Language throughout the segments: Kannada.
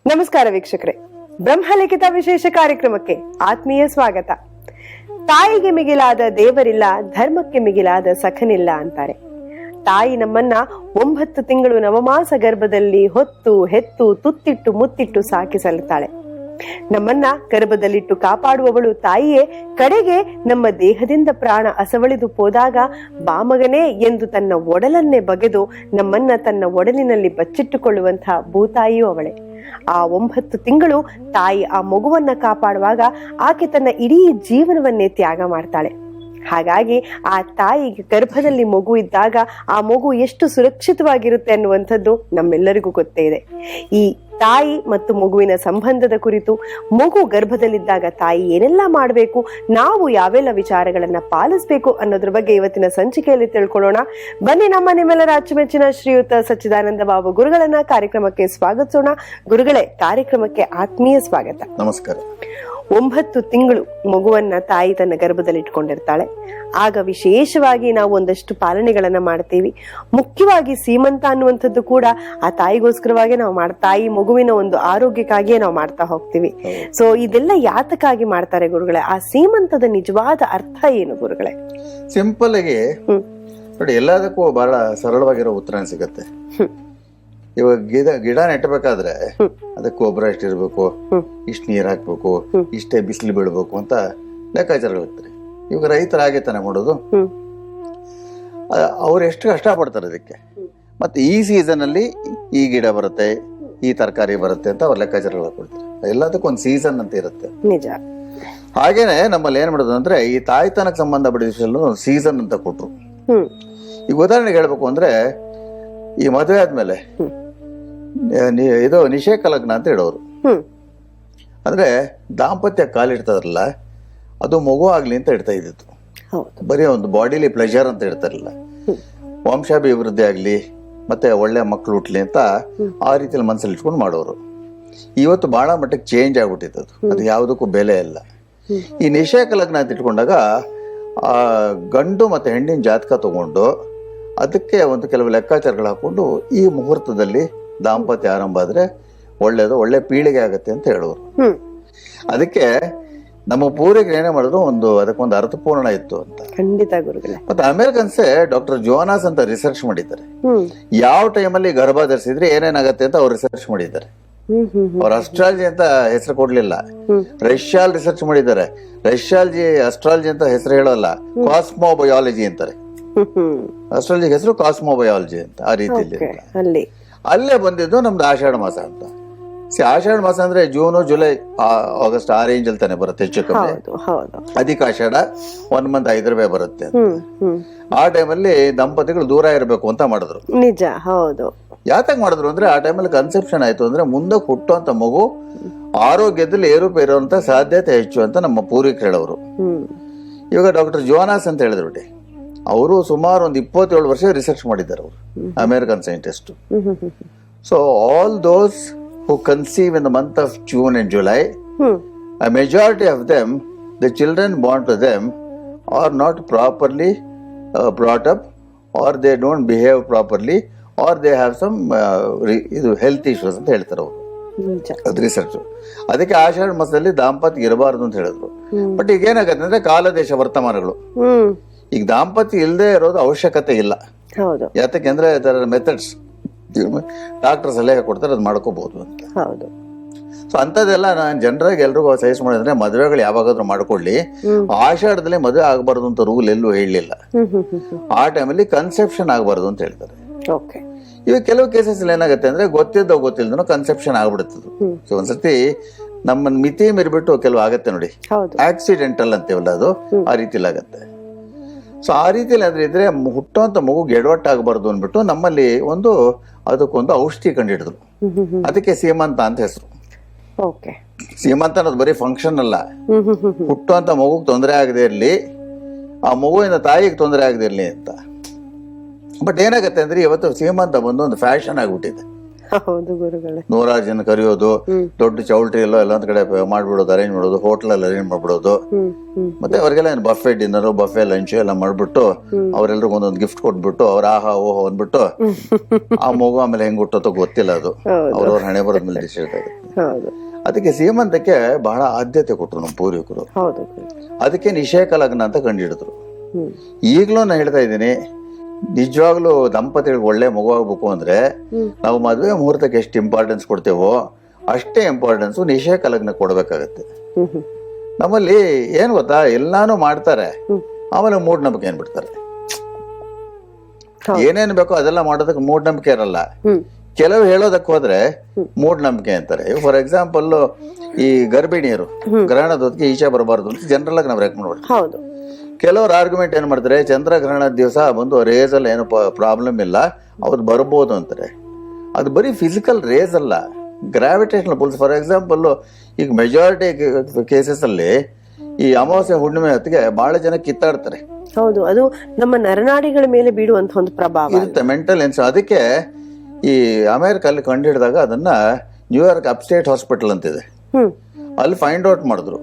ನಮಸ್ಕಾರ ವೀಕ್ಷಕರೇ, ಬ್ರಹ್ಮಲಿಖಿತ ವಿಶೇಷ ಕಾರ್ಯಕ್ರಮಕ್ಕೆ ಆತ್ಮೀಯ ಸ್ವಾಗತ. ತಾಯಿಗೆ ಮಿಗಿಲಾದ ದೇವರಿಲ್ಲ, ಧರ್ಮಕ್ಕೆ ಮಿಗಿಲಾದ ಸಖನಿಲ್ಲ ಅಂತಾರೆ. ತಾಯಿ ನಮ್ಮನ್ನ 9 ತಿಂಗಳು ನವಮಾಸ ಗರ್ಭದಲ್ಲಿ ಹೊತ್ತು ಹೆತ್ತು ತುತ್ತಿಟ್ಟು ಮುತ್ತಿಟ್ಟು ಸಾಕಿ ಸಲ್ಲುತ್ತಾಳೆ. ನಮ್ಮನ್ನ ಗರ್ಭದಲ್ಲಿಟ್ಟು ಕಾಪಾಡುವವಳು ತಾಯಿಯೇ. ಕಡೆಗೆ ನಮ್ಮ ದೇಹದಿಂದ ಪ್ರಾಣ ಅಸವಳಿದು ಹೋದಾಗ ಬಾಮಗನೇ ಎಂದು ತನ್ನ ಒಡಲನ್ನೇ ಬಗೆದು ನಮ್ಮನ್ನ ತನ್ನ ಒಡಲಿನಲ್ಲಿ ಬಚ್ಚಿಟ್ಟುಕೊಳ್ಳುವಂತಹ ಭೂತಾಯಿಯೂ ಅವಳೇ. ಆ 9 ತಿಂಗಳು ತಾಯಿ ಆ ಮಗುವನ್ನ ಕಾಪಾಡುವಾಗ ಆಕೆ ತನ್ನ ಇಡೀ ಜೀವನವನ್ನೇ ತ್ಯಾಗ ಮಾಡ್ತಾಳೆ. ಹಾಗಾಗಿ ಆ ತಾಯಿಗೆ ಗರ್ಭದಲ್ಲಿ ಮಗು ಇದ್ದಾಗ ಆ ಮಗು ಎಷ್ಟು ಸುರಕ್ಷಿತವಾಗಿರುತ್ತೆ ಅನ್ನುವಂಥದ್ದು ನಮ್ಮೆಲ್ಲರಿಗೂ ಗೊತ್ತೇ ಇದೆ. ಈ ತಾಯಿ ಮತ್ತು ಮಗುವಿನ ಸಂಬಂಧದ ಕುರಿತು, ಮಗು ಗರ್ಭದಲ್ಲಿದ್ದಾಗ ತಾಯಿ ಏನೆಲ್ಲ ಮಾಡಬೇಕು, ನಾವು ಯಾವೆಲ್ಲ ವಿಚಾರಗಳನ್ನ ಪಾಲಿಸಬೇಕು ಅನ್ನೋದ್ರ ಬಗ್ಗೆ ಇವತ್ತಿನ ಸಂಚಿಕೆಯಲ್ಲಿ ತಿಳ್ಕೊಳ್ಳೋಣ. ಬನ್ನಿ, ನಮ್ಮ ನಿಮ್ಮೆಲ್ಲರ ಅಚ್ಚುಮೆಚ್ಚಿನ ಶ್ರೀಯುತ ಸಚ್ಚಿದಾನಂದ ಬಾಬು ಗುರುಗಳನ್ನ ಕಾರ್ಯಕ್ರಮಕ್ಕೆ ಸ್ವಾಗತಿಸೋಣ. ಗುರುಗಳೇ, ಕಾರ್ಯಕ್ರಮಕ್ಕೆ ಆತ್ಮೀಯ ಸ್ವಾಗತ. ನಮಸ್ಕಾರ. 9 ತಿಂಗಳು ಮಗುವನ್ನ ತಾಯಿ ತನ್ನ ಗರ್ಭದಲ್ಲಿ ಇಟ್ಕೊಂಡಿರ್ತಾಳೆ. ಆಗ ವಿಶೇಷವಾಗಿ ನಾವು ಒಂದಷ್ಟು ಪಾಲನೆಗಳನ್ನ ಮಾಡ್ತೀವಿ. ಮುಖ್ಯವಾಗಿ ಸೀಮಂತ ಅನ್ನುವಂಥದ್ದು ಕೂಡ ಆ ತಾಯಿಗೋಸ್ಕರವಾಗಿ ನಾವು ತಾಯಿ ಮಗುವಿನ ಒಂದು ಆರೋಗ್ಯಕ್ಕಾಗಿಯೇ ನಾವು ಮಾಡ್ತಾ ಹೋಗ್ತೀವಿ. ಸೊ ಇದೆಲ್ಲ ಯಾತಕ್ಕಾಗಿ ಮಾಡ್ತಾರೆ ಗುರುಗಳೇ? ಆ ಸೀಮಂತದ ನಿಜವಾದ ಅರ್ಥ ಏನು ಗುರುಗಳೇ? ಸಿಂಪಲ್ ಆಗಿ ನೋಡಿ, ಎಲ್ಲದಕ್ಕೂ ಬಹಳ ಸರಳವಾಗಿರೋ ಉತ್ತರ ಸಿಗತ್ತೆ. ಇವಾಗ ಗಿಡ ನೆಟ್ಟಬೇಕಾದ್ರೆ ಅದಕ್ಕೆ ಗೊಬ್ಬರ ಇಷ್ಟಿರ್ಬೇಕು, ಇಷ್ಟು ನೀರ್ ಹಾಕ್ಬೇಕು, ಇಷ್ಟೇ ಬಿಸಿಲು ಬೀಳ್ಬೇಕು ಅಂತ ಲೆಕ್ಕಾಚಾರಗಳಿರ್ತಾರೆ. ಇವಾಗ ರೈತರ ಹಾಗೆ ತಾನೆ ಮಾಡೋದು. ಅವ್ರು ಎಷ್ಟು ಕಷ್ಟಪಡ್ತಾರೆ ಅದಕ್ಕೆ. ಮತ್ತೆ ಈ ಸೀಸನ್ ಅಲ್ಲಿ ಈ ಗಿಡ ಬರುತ್ತೆ, ಈ ತರಕಾರಿ ಬರುತ್ತೆ ಅಂತ ಅವ್ರ ಲೆಕ್ಕಾಚಾರಗಳು ಕೊಡ್ತಾರೆ. ಎಲ್ಲದಕ್ಕೂ ಒಂದು ಸೀಸನ್ ಅಂತ ಇರುತ್ತೆ. ನಿಜ. ಹಾಗೇನೆ ನಮ್ಮಲ್ಲಿ ಏನ್ ಮಾಡೋದು ಅಂದ್ರೆ, ಈ ತಾಯ್ತನಕ್ಕೆ ಸಂಬಂಧಪಟ್ಟಿದ ಒಂದು ಸೀಸನ್ ಅಂತ ಕೊಟ್ರು. ಈಗ ಉದಾಹರಣೆಗೆ ಹೇಳ್ಬೇಕು ಅಂದ್ರೆ, ಈ ಮದುವೆ ಆದ್ಮೇಲೆ ಇದು ನಿಷೇಕ ಲಗ್ನ ಅಂತ ಹೇಳೋರು. ಅಂದ್ರೆ ದಾಂಪತ್ಯ ಕಾಲಿಡ್ತಾರಲ್ಲ, ಅದು ಮಗು ಆಗ್ಲಿ ಅಂತ ಇಡ್ತಾ ಇದ್ದಿತ್ತು. ಬರೀ ಒಂದು ಬಾಡಿಲಿ ಪ್ಲೆಜರ್ ಅಂತ ಇಡ್ತಾರಲ್ಲ, ವಂಶಾಭಿವೃದ್ಧಿ ಆಗ್ಲಿ ಮತ್ತೆ ಒಳ್ಳೆ ಮಕ್ಳು ಹುಟ್ಲಿ ಅಂತ ಆ ರೀತಿಯಲ್ಲಿ ಮನಸ್ಸಲ್ಲಿ ಇಟ್ಕೊಂಡು ಮಾಡೋರು. ಇವತ್ತು ಬಹಳ ಮಟ್ಟಕ್ಕೆ ಚೇಂಜ್ ಆಗ್ಬಿಟ್ಟಿತ್ತು. ಅದು ಯಾವುದಕ್ಕೂ ಬೆಲೆ ಇಲ್ಲ. ಈ ನಿಷೇಕ ಲಗ್ನ ಅಂತ ಇಟ್ಕೊಂಡಾಗ ಆ ಗಂಡು ಮತ್ತೆ ಹೆಣ್ಣಿನ ಜಾತಕ ತಗೊಂಡು ಅದಕ್ಕೆ ಒಂದು ಕೆಲವು ಲೆಕ್ಕಾಚಾರಗಳು ಹಾಕೊಂಡು ಈ ಮುಹೂರ್ತದಲ್ಲಿ ದಾಂಪತ್ಯ ಆರಂಭ ಆದ್ರೆ ಒಳ್ಳೇದು, ಒಳ್ಳೆ ಪೀಳಿಗೆ ಆಗತ್ತೆ ಅಂತ ಹೇಳೋರು. ಅದಕ್ಕೆ ನಮ್ಮ ಪೂರ್ವಿಕರು ಏನೇ ಮಾಡಿದ್ರು ಅದಕ್ಕೊಂದು ಅರ್ಥಪೂರ್ಣ ಇತ್ತು ಅಂತ. ಖಂಡಿತ ಗುರುಗಳೇ. ಮತ್ತೆ ಅಮೆರಿಕನ್ಸೇ ಡಾಕ್ಟರ್ ಜೋನಾಸ್ ಅಂತ ರಿಸರ್ಚ್ ಮಾಡಿದ್ದಾರೆ. ಯಾವ ಟೈಮಲ್ಲಿ ಗರ್ಭ ಧರಿಸಿದ್ರೆ ಏನೇನಾಗತ್ತೆ ಅಂತ ಅವ್ರು ರಿಸರ್ಚ್ ಮಾಡಿದ್ದಾರೆ. ಅವ್ರ ಅಸ್ಟ್ರಾಲಜಿ ಅಂತ ಹೆಸರು ಕೊಡ್ಲಿಲ್ಲ, ರಷ್ಯಾಲ್ ರಿಸರ್ಚ್ ಮಾಡಿದ್ದಾರೆ. ರಷ್ಯಾಲಜಿ ಅಸ್ಟ್ರಾಲಜಿ ಅಂತ ಹೆಸರು ಹೇಳೋಲ್ಲ, ಕಾಸ್ಮೋಬಯಾಲಜಿ ಅಂತಾರೆ. ಅಸ್ಟ್ರಾಲಜಿ ಹೆಸರು ಕಾಸ್ಮೋಬಯಾಲಜಿ ಅಂತ. ಆ ರೀತಿಯಲ್ಲಿ ಅಲ್ಲೇ ಬಂದಿದ್ದು ನಮ್ದು ಆಷಾಢ ಮಾಸ ಅಂತ. ಆಷಾಢ ಮಾಸ ಅಂದ್ರೆ ಜೂನು ಜುಲೈ ಆಗಸ್ಟ್ ಆ ರೇಂಜ್ ಅಲ್ಲಿ ತಾನೆ ಬರುತ್ತೆ, ಹೆಚ್ಚು ಕಮ್ಮಿ. ಅಧಿಕ ಆಷಾಢ 1 ಮಂತ್ 5 ರೂಪಾಯಿ ಬರುತ್ತೆ. ಆ ಟೈಮಲ್ಲಿ ದಂಪತಿಗಳು ದೂರ ಇರಬೇಕು ಅಂತ ಮಾಡಿದ್ರು. ನಿಜ. ಹೌದು. ಯಾತಕ್ ಮಾಡಿದ್ರು ಅಂದ್ರೆ, ಆ ಟೈಮಲ್ಲಿ ಕನ್ಸೆಪ್ಷನ್ ಆಯ್ತು ಅಂದ್ರೆ ಮುಂದಕ್ಕೆ ಹುಟ್ಟುವಂತ ಮಗು ಆರೋಗ್ಯದಲ್ಲಿ ಏರುಪೇರು ಅಂತ ಸಾಧ್ಯತೆ ಹೆಚ್ಚು ಅಂತ ನಮ್ಮ ಪೂರ್ವಿಕರು ಹೇಳೋರು. ಇವಾಗ ಡಾಕ್ಟರ್ ಜೋನಾಸ್ ಅಂತ ಹೇಳಿದ್ರು ಬಿಡಿ, ಅವರು ಸುಮಾರು ಒಂದು 27 ವರ್ಷ ರಿಸರ್ಚ್ ಮಾಡಿದ್ದಾರೆ. ಅವರು American scientist. So all those who conceive in the month of June and July, a majority of them, the children born to them are not properly brought up, or they don't behave properly, or they have some health issues ಅಂತ ಹೇಳ್ತಾರೆ ಅವರು. ಅದು ರಿಸರ್ಚ್. ಅದಕ್ಕೆ ಆಷಾಢ ಮಾಸದಲ್ಲಿ ದಾಂಪತ್ಯ ಇರಬಾರದು ಅಂತ ಹೇಳಿದ್ರು. ಬಟ್ ಈಗ ಏನಾಗತ್ತೆ ಅಂದ್ರೆ, ಕಾಲ ದೇಶ ವರ್ತಮಾನಗಳು, ಈಗ ದಾಂಪತ್ಯ ಇಲ್ಲದೆ ಇರೋದು ಅವಶ್ಯಕತೆ ಇಲ್ಲ. ಯಾತಕ್ಕೆ ಅಂದ್ರೆ ಮೆಥಡ್ಸ್ ಡಾಕ್ಟರ್ ಸಲಹೆ ಕೊಡ್ತಾರೆ, ಅದು ಮಾಡ್ಕೋಬಹುದು ಅಂತ. ಸೊ ಅಂತದೆಲ್ಲ ನಾನು ಜನರಾಗಿ ಎಲ್ರಿಗೂ ಸಜೆಸ್ಟ್ ಮಾಡಿದ್ರೆ, ಮದುವೆಗಳು ಯಾವಾಗಾದ್ರೂ ಮಾಡ್ಕೊಳ್ಳಿ, ಆಷಾಢದಲ್ಲಿ ಮದುವೆ ಆಗಬಾರ್ದು ಅಂತ ರೂಲ್ ಎಲ್ಲೂ ಹೇಳಲಿಲ್ಲ. ಆ ಟೈಮಲ್ಲಿ ಕನ್ಸೆಪ್ಷನ್ ಆಗಬಾರ್ದು ಅಂತ ಹೇಳ್ತಾರೆ. ಇವಾಗ ಕೆಲವು ಕೇಸಸ್ ಏನಾಗುತ್ತೆ ಅಂದ್ರೆ, ಗೊತ್ತಿಲ್ದನೋ ಕನ್ಸೆಪ್ಷನ್ ಆಗ್ಬಿಡುತ್ತದು. ಸೊ ಒಂದ್ಸತಿ ನಮ್ಮನ್ನ ಮಿತಿ ಮೀರಿಬಿಟ್ಟು ಕೆಲವು ಆಗತ್ತೆ ನೋಡಿ, ಆಕ್ಸಿಡೆಂಟಲ್ ಅಂತೀವಲ್ಲ, ಅದು ಆ ರೀತಿಲಿ ಆಗತ್ತೆ. ಸೊ ಆ ರೀತಿಯಲ್ಲಿ ಅಂದ್ರೆ ಇದ್ರೆ ಹುಟ್ಟುವಂತ ಮಗು ಎಡವಟ್ಟಾಗಬಾರ್ದು ಅಂದ್ಬಿಟ್ಟು ನಮ್ಮಲ್ಲಿ ಅದಕ್ಕೊಂದು ಔಷಧಿ ಕಂಡಿಡಿದ್ರು. ಅದಕ್ಕೆ ಸೀಮಂತ ಅಂತ ಹೆಸರು. ಸೀಮಂತ ಅನ್ನೋದು ಬರೀ ಫಂಕ್ಷನ್ ಅಲ್ಲ, ಹುಟ್ಟುವಂತ ಮಗುಗ್ ತೊಂದರೆ ಆಗದೆ ಇರ್ಲಿ, ಆ ಮಗುವಿನ ತಾಯಿಗೆ ತೊಂದರೆ ಆಗದೆ ಇರ್ಲಿ ಅಂತ. ಬಟ್ ಏನಾಗತ್ತೆ ಅಂದ್ರೆ, ಇವತ್ತು ಸೀಮಂತ ಬಂದು ಒಂದು ಫ್ಯಾಷನ್ ಆಗ್ಬಿಟ್ಟಿದೆ. ಹೌದು ಗುರುಗಳೇ. 100 ಜನ ಕರೆಯೋದು, ದೊಡ್ಡ ಚೌಲ್ಟ್ರಿ ಎಲ್ಲ ಒಂದ್ ಕಡೆ ಮಾಡ್ಬಿಡೋದು, ಅರೇಂಜ್ ಮಾಡೋದು, ಹೋಟೆಲ್ ಅರೇಂಜ್ ಮಾಡ್ಬಿಡೋದು. ಮತ್ತೆ ಅವ್ರಿಗೆಲ್ಲ ಬಫೆ ಡಿನ್ನರ್, ಬಫೆ ಲಂಚ್ ಎಲ್ಲ ಮಾಡ್ಬಿಟ್ಟು ಅವ್ರೆಲ್ರಿಗೂ ಒಂದೊಂದು ಗಿಫ್ಟ್ ಕೊಟ್ಬಿಟ್ಟು ಅವ್ರ ಆಹಾ ಓಹೋ ಅಂದ್ಬಿಟ್ಟು ಆ ಮಗು ಆಮೇಲೆ ಹೆಂಗ್ ಹುಟ್ಟೋತೋ ಗೊತ್ತಿಲ್ಲ, ಅದು ಅವ್ರವ್ರ ಹಣೆ ಬರೋದ್ ಮೇಲೆ ಡಿಸೈಡ್ ಆಗುತ್ತೆ. ಅದಕ್ಕೆ ಸೀಮಂತಕ್ಕೆ ಬಹಳ ಆದ್ಯತೆ ಕೊಟ್ರು ನಮ್ಮ ಪೂರ್ವಿಕರು. ಅದಕ್ಕೆ ನಿಷೇಕ ಲಗ್ನ ಅಂತ ಕಂಡುಹಿಡಿದ್ರು. ಈಗ್ಲೂ ನಾ ಹೇಳ್ತಾ ಇದ್ದೀನಿ, ನಿಜವಾಗ್ಲೂ ದಂಪತಿಗಳಿಗೆ ಒಳ್ಳೆ ಮಗು ಆಗ್ಬೇಕು ಅಂದ್ರೆ ನಾವು ಮದುವೆ ಮುಹೂರ್ತಕ್ಕೆ ಎಷ್ಟು ಇಂಪಾರ್ಟೆನ್ಸ್ ಕೊಡ್ತೇವೋ ಅಷ್ಟೇ ಇಂಪಾರ್ಟೆನ್ಸ್ ನಿಷೇಕ ಲಗ್ನ ಕೊಡ್ಬೇಕಾಗತ್ತೆ. ನಮ್ಮಲ್ಲಿ ಏನ್ ಗೊತ್ತಾ, ಎಲ್ಲಾನು ಮಾಡ್ತಾರೆ, ಆಮೇಲೆ ಮೂಢನಂಬಿಕೆ ಏನ್ಬಿಡ್ತಾರೆ. ಏನೇನ್ ಬೇಕೋ ಅದೆಲ್ಲ ಮಾಡೋದಕ್ಕೆ ಮೂಢನಂಬಿಕೆ ಇರಲ್ಲ. ಕೆಲವು ಹೇಳೋದಕ್ಕೆ ಹೋದ್ರೆ ಮೂಢನಂಬಿಕೆ ಅಂತಾರೆ. ಫಾರ್ ಎಕ್ಸಾಂಪಲ್, ಈ ಗರ್ಭಿಣಿಯರು ಗ್ರಹಣದ ಹೊತ್ತಿಗೆ ಈಚೆ ಬರಬಾರ್ದು ಅಂತ ಜನರಲ್ ಆಗಿ ನಾವು ರೆಕಮೆಂಡ್ ಮಾಡ್ತೀವಿ. ಕೆಲವರು ಆರ್ಗ್ಯುಮೆಂಟ್ ಏನ್ ಮಾಡ್ತಾರೆ, ಚಂದ್ರಗ್ರಹಣದ ದಿವಸ ಬಂದು ರೇಸ್ ಅಲ್ಲಿ ಏನು ಪ್ರಾಬ್ಲಮ್ ಇಲ್ಲ, ಅವತ್ತು ಬರ್ಬೋದು ಅಂತಾರೆ. ಅದು ಬರೀ ಫಿಸಿಕಲ್ ರೇಸ್ ಅಲ್ಲ, ಗ್ರಾವಿಟೇಷನಲ್ ಪುಲ್ಸ್. ಫಾರ್ ಎಕ್ಸಾಂಪಲ್, ಈಗ ಮೆಜಾರಿಟಿ ಕೇಸಸ್ ಅಲ್ಲಿ ಈ ಅಮಾವಾಸ್ಯೆ ಹುಣ್ಣಿಮೆ ಹೊತ್ತಿಗೆ ಬಹಳ ಜನ ಕಿತ್ತಾಡ್ತಾರೆ. ಹೌದು, ಅದು ನಮ್ಮ ನರನಾಡಿಗಳ ಮೇಲೆ ಬೀಳುವಂತ ಒಂದು ಪ್ರಭಾವ ಇರುತ್ತೆ, ಮೆಂಟಲ್ ಎನ್ಸ್. ಅದಕ್ಕೆ ಈ ಅಮೆರಿಕಲ್ಲಿ ಕಂಡು ಹಿಡಿದಾಗ ಅದನ್ನ ನ್ಯೂಯಾರ್ಕ್ ಅಪ್ಸ್ಟೇಟ್ ಹಾಸ್ಪಿಟಲ್ ಅಂತಿದೆ, ಅಲ್ಲಿ ಫೈಂಡ್ ಔಟ್ ಮಾಡಿದ್ರು.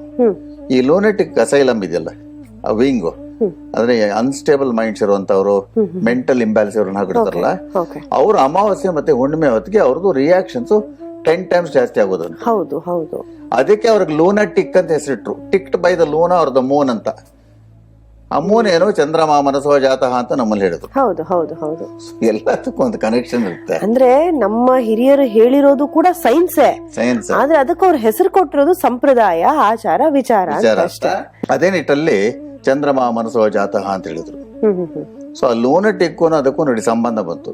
ಈ ಲೂನೆಟಿಕ್ ಅಸೈಲಮ್ ಇದೆಯಲ್ಲ, ಆ ವಿಂಗು, ಅಂದ್ರೆ ಅನ್ಸ್ಟೇಬಲ್ ಮೈಂಡ್ಸ್ ಇರುವಂತವ್ರು, ಮೆಂಟಲ್ ಇಂಬ್ಯಾಲೆನ್ಸ್ ಇವ್ರನ್ನ ಹಾಕಿರ್ತಾರಲ್ಲ, ಅವ್ರ ಅಮಾವಾಸ್ಯೆ ಮತ್ತೆ ಹುಣ್ಣಿಮೆ ಹೊತ್ತಿಗೆ ಅವ್ರದ್ದು ರಿಯಾಕ್ಷನ್ಸ್ 10 times ಜಾಸ್ತಿ ಆಗೋದು. ಹೌದು ಹೌದು. ಅದಕ್ಕೆ ಅವ್ರಿಗೆ ಲೂನಾಟಿಕ್ ಅಂತ ಹೆಸರಿಟ್ರು. ಟಿಕ್ಟ್ ಬೈ ದ ಲೂನಾ ಅವ್ರ ದ ಮೂನ್ ಅಂತ. ಆ ಮೂನ್ ಏನು, ಚಂದ್ರಮ ಮನಸೋ ಜಾತಃ ಅಂತ ನಮ್ಮಲ್ಲಿ ಹೇಳಿದ್ರು. ಹೌದು ಹೌದು ಹೌದು. ಎಲ್ಲದಕ್ಕೂ ಒಂದು ಕನೆಕ್ಷನ್ ಇರುತ್ತೆ. ಅಂದ್ರೆ ನಮ್ಮ ಹಿರಿಯರು ಹೇಳಿರೋದು ಕೂಡ ಸೈನ್ಸೇ, ಆದ್ರೆ ಅದಕ್ಕೆ ಅವ್ರ ಹೆಸರು ಕೊಟ್ಟಿರೋದು ಸಂಪ್ರದಾಯ, ಆಚಾರ, ವಿಚಾರ. ಅದೇ ನಿಟ್ಟಲ್ಲಿ ಚಂದ್ರಮ ಮನಸೋ ಜಾತಃ ಅಂತ ಹೇಳಿದ್ರು. ಸೊ ಆ ಲೂನಟಿಕ್ ಅದಕ್ಕೂ ನೋಡಿ ಸಂಬಂಧ ಬಂತು.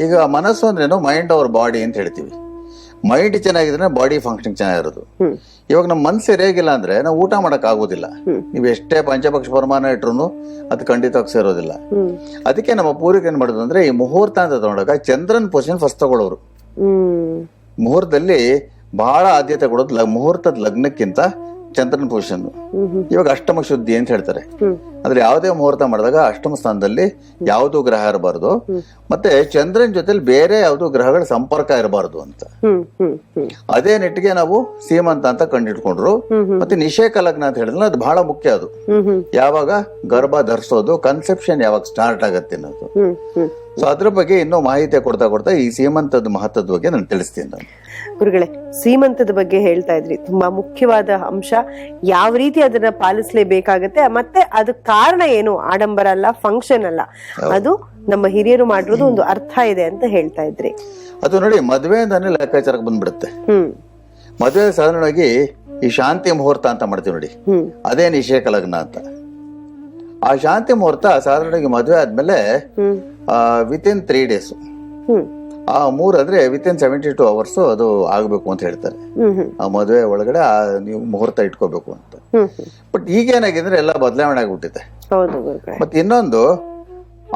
ಈಗ ಮನಸ್ಸು ಅಂದ್ರೇನು, ಮೈಂಡ್ ಅವರ್ ಬಾಡಿ ಅಂತ ಹೇಳ್ತೀವಿ. ಮೈಂಡ್ ಚೆನ್ನಾಗಿದ್ರೆ ಬಾಡಿ ಫಂಕ್ಷನ್ ಚೆನ್ನಾಗಿರೋದು. ಇವಾಗ ನಮ್ಮ ಮನ್ಸು ಸರಿಯಾಗಿಲ್ಲ ಅಂದ್ರೆ ನಾವು ಊಟ ಮಾಡಕ್ ಆಗೋದಿಲ್ಲ. ನೀವು ಎಷ್ಟೇ ಪಂಚಪಕ್ಷ ಪ್ರಮಾಣ ಇಟ್ರು ಅದು ಖಂಡಿತವಾಗಿ ಸೇರೋದಿಲ್ಲ. ಅದಕ್ಕೆ ನಮ್ಮ ಪೂರ್ವಿಕ ಏನ್ ಮಾಡೋದು ಅಂದ್ರೆ, ಈ ಮುಹೂರ್ತ ಅಂತ ತಗೊಂಡಾಗ ಚಂದ್ರನ್ ಪೊಸಿಷನ್ ಫಸ್ಟ್ ತಗೊಳ್ಳೋರು. ಮುಹೂರ್ತದಲ್ಲಿ ಬಹಳ ಆದ್ಯತೆ ಕೊಡೋದು ಮುಹೂರ್ತದ ಲಗ್ನಕ್ಕಿಂತ ಚಂದ್ರನ ಪೊಸಿಷನ್. ಇವಾಗ ಅಷ್ಟಮ ಶುದ್ಧಿ ಅಂತ ಹೇಳ್ತಾರೆ. ಅಂದ್ರೆ ಯಾವುದೇ ಮುಹೂರ್ತ ಮಾಡಿದಾಗ ಅಷ್ಟಮ ಸ್ಥಾನದಲ್ಲಿ ಯಾವ್ದು ಗ್ರಹ ಇರಬಾರ್ದು, ಮತ್ತೆ ಚಂದ್ರನ ಜೊತೆಲಿ ಬೇರೆ ಯಾವ್ದು ಗ್ರಹಗಳ ಸಂಪರ್ಕ ಇರಬಾರ್ದು ಅಂತ. ಅದೇ ನಿಟ್ಟಿಗೆ ನಾವು ಸೀಮಂತ ಅಂತ ಕಂಡಿಟ್ಕೊಂಡ್ರು. ಮತ್ತೆ ನಿಷೇಕ ಲಗ್ನ ಅಂತ ಹೇಳಿದ್ರೆ ಅದು ಬಹಳ ಮುಖ್ಯ. ಅದು ಯಾವಾಗ ಗರ್ಭ ಧರಿಸೋದು, ಕನ್ಸೆಪ್ಷನ್ ಯಾವಾಗ ಸ್ಟಾರ್ಟ್ ಆಗತ್ತೆ ಅನ್ನೋದು. ಸೊ ಅದ್ರ ಬಗ್ಗೆ ಇನ್ನೂ ಮಾಹಿತಿ ಕೊಡ್ತಾ ಕೊಡ್ತಾ ಈ ಸೀಮಂತದ ಮಹತ್ವದ ಬಗ್ಗೆ ನಾನು ತಿಳಿಸ್ತೀನಿ. ನಾನು ಗುರುಗಳೇ, ಸೀಮಂತದ ಬಗ್ಗೆ ಹೇಳ್ತಾ ಇದ್ರಿ, ತುಂಬಾ ಮುಖ್ಯವಾದ ಅಂಶ. ಯಾವ ರೀತಿ ಅದನ್ನ ಪಾಲಿಸಲೇಬೇಕಾಗತ್ತೆ, ಮತ್ತೆ ಅದಕ್ಕೆ ಕಾರಣ ಏನು, ಆಡಂಬರ ಅಲ್ಲ, ಫಂಕ್ಷನ್ ಅಲ್ಲ, ಅದು ನಮ್ಮ ಹಿರಿಯರು ಮಾಡಿರೋದು ಒಂದು ಅರ್ಥ ಇದೆ ಅಂತ ಹೇಳ್ತಾ ಇದ್ರಿ. ಅದು ನೋಡಿ, ಮದುವೆಯಿಂದಾನೆ ಲೆಕ್ಕಾಚಾರಕ್ಕೆ ಬಂದ್ಬಿಡುತ್ತೆ. ಮದುವೆ ಸಾಧಾರಣವಾಗಿ ಈ ಶಾಂತಿ ಮುಹೂರ್ತ ಅಂತ ಮಾಡ್ತೀವಿ ನೋಡಿ, ಅದೇ ನಿಷೇಕ ಲಗ್ನ ಅಂತ. ಆ ಶಾಂತಿ ಮುಹೂರ್ತ ಸಾಧಾರಣವಾಗಿ ಮದುವೆ ಆದ್ಮೇಲೆ ವಿತಿನ್ 3 days, ಆ 3 ಅಂದ್ರೆ ವಿತಿನ್ 72 hours ಅದು ಆಗ್ಬೇಕು ಅಂತ ಹೇಳ್ತಾರೆ. ಆ ಮದುವೆ ಒಳಗಡೆ ನೀವು ಮುಹೂರ್ತ ಇಟ್ಕೋಬೇಕು ಅಂತ. ಬಟ್ ಈಗ ಏನಾಗಿದ್ರೆ ಎಲ್ಲ ಬದಲಾವಣೆ ಆಗ್ಬಿಟ್ಟಿದೆ. ಮತ್ತೆ ಇನ್ನೊಂದು,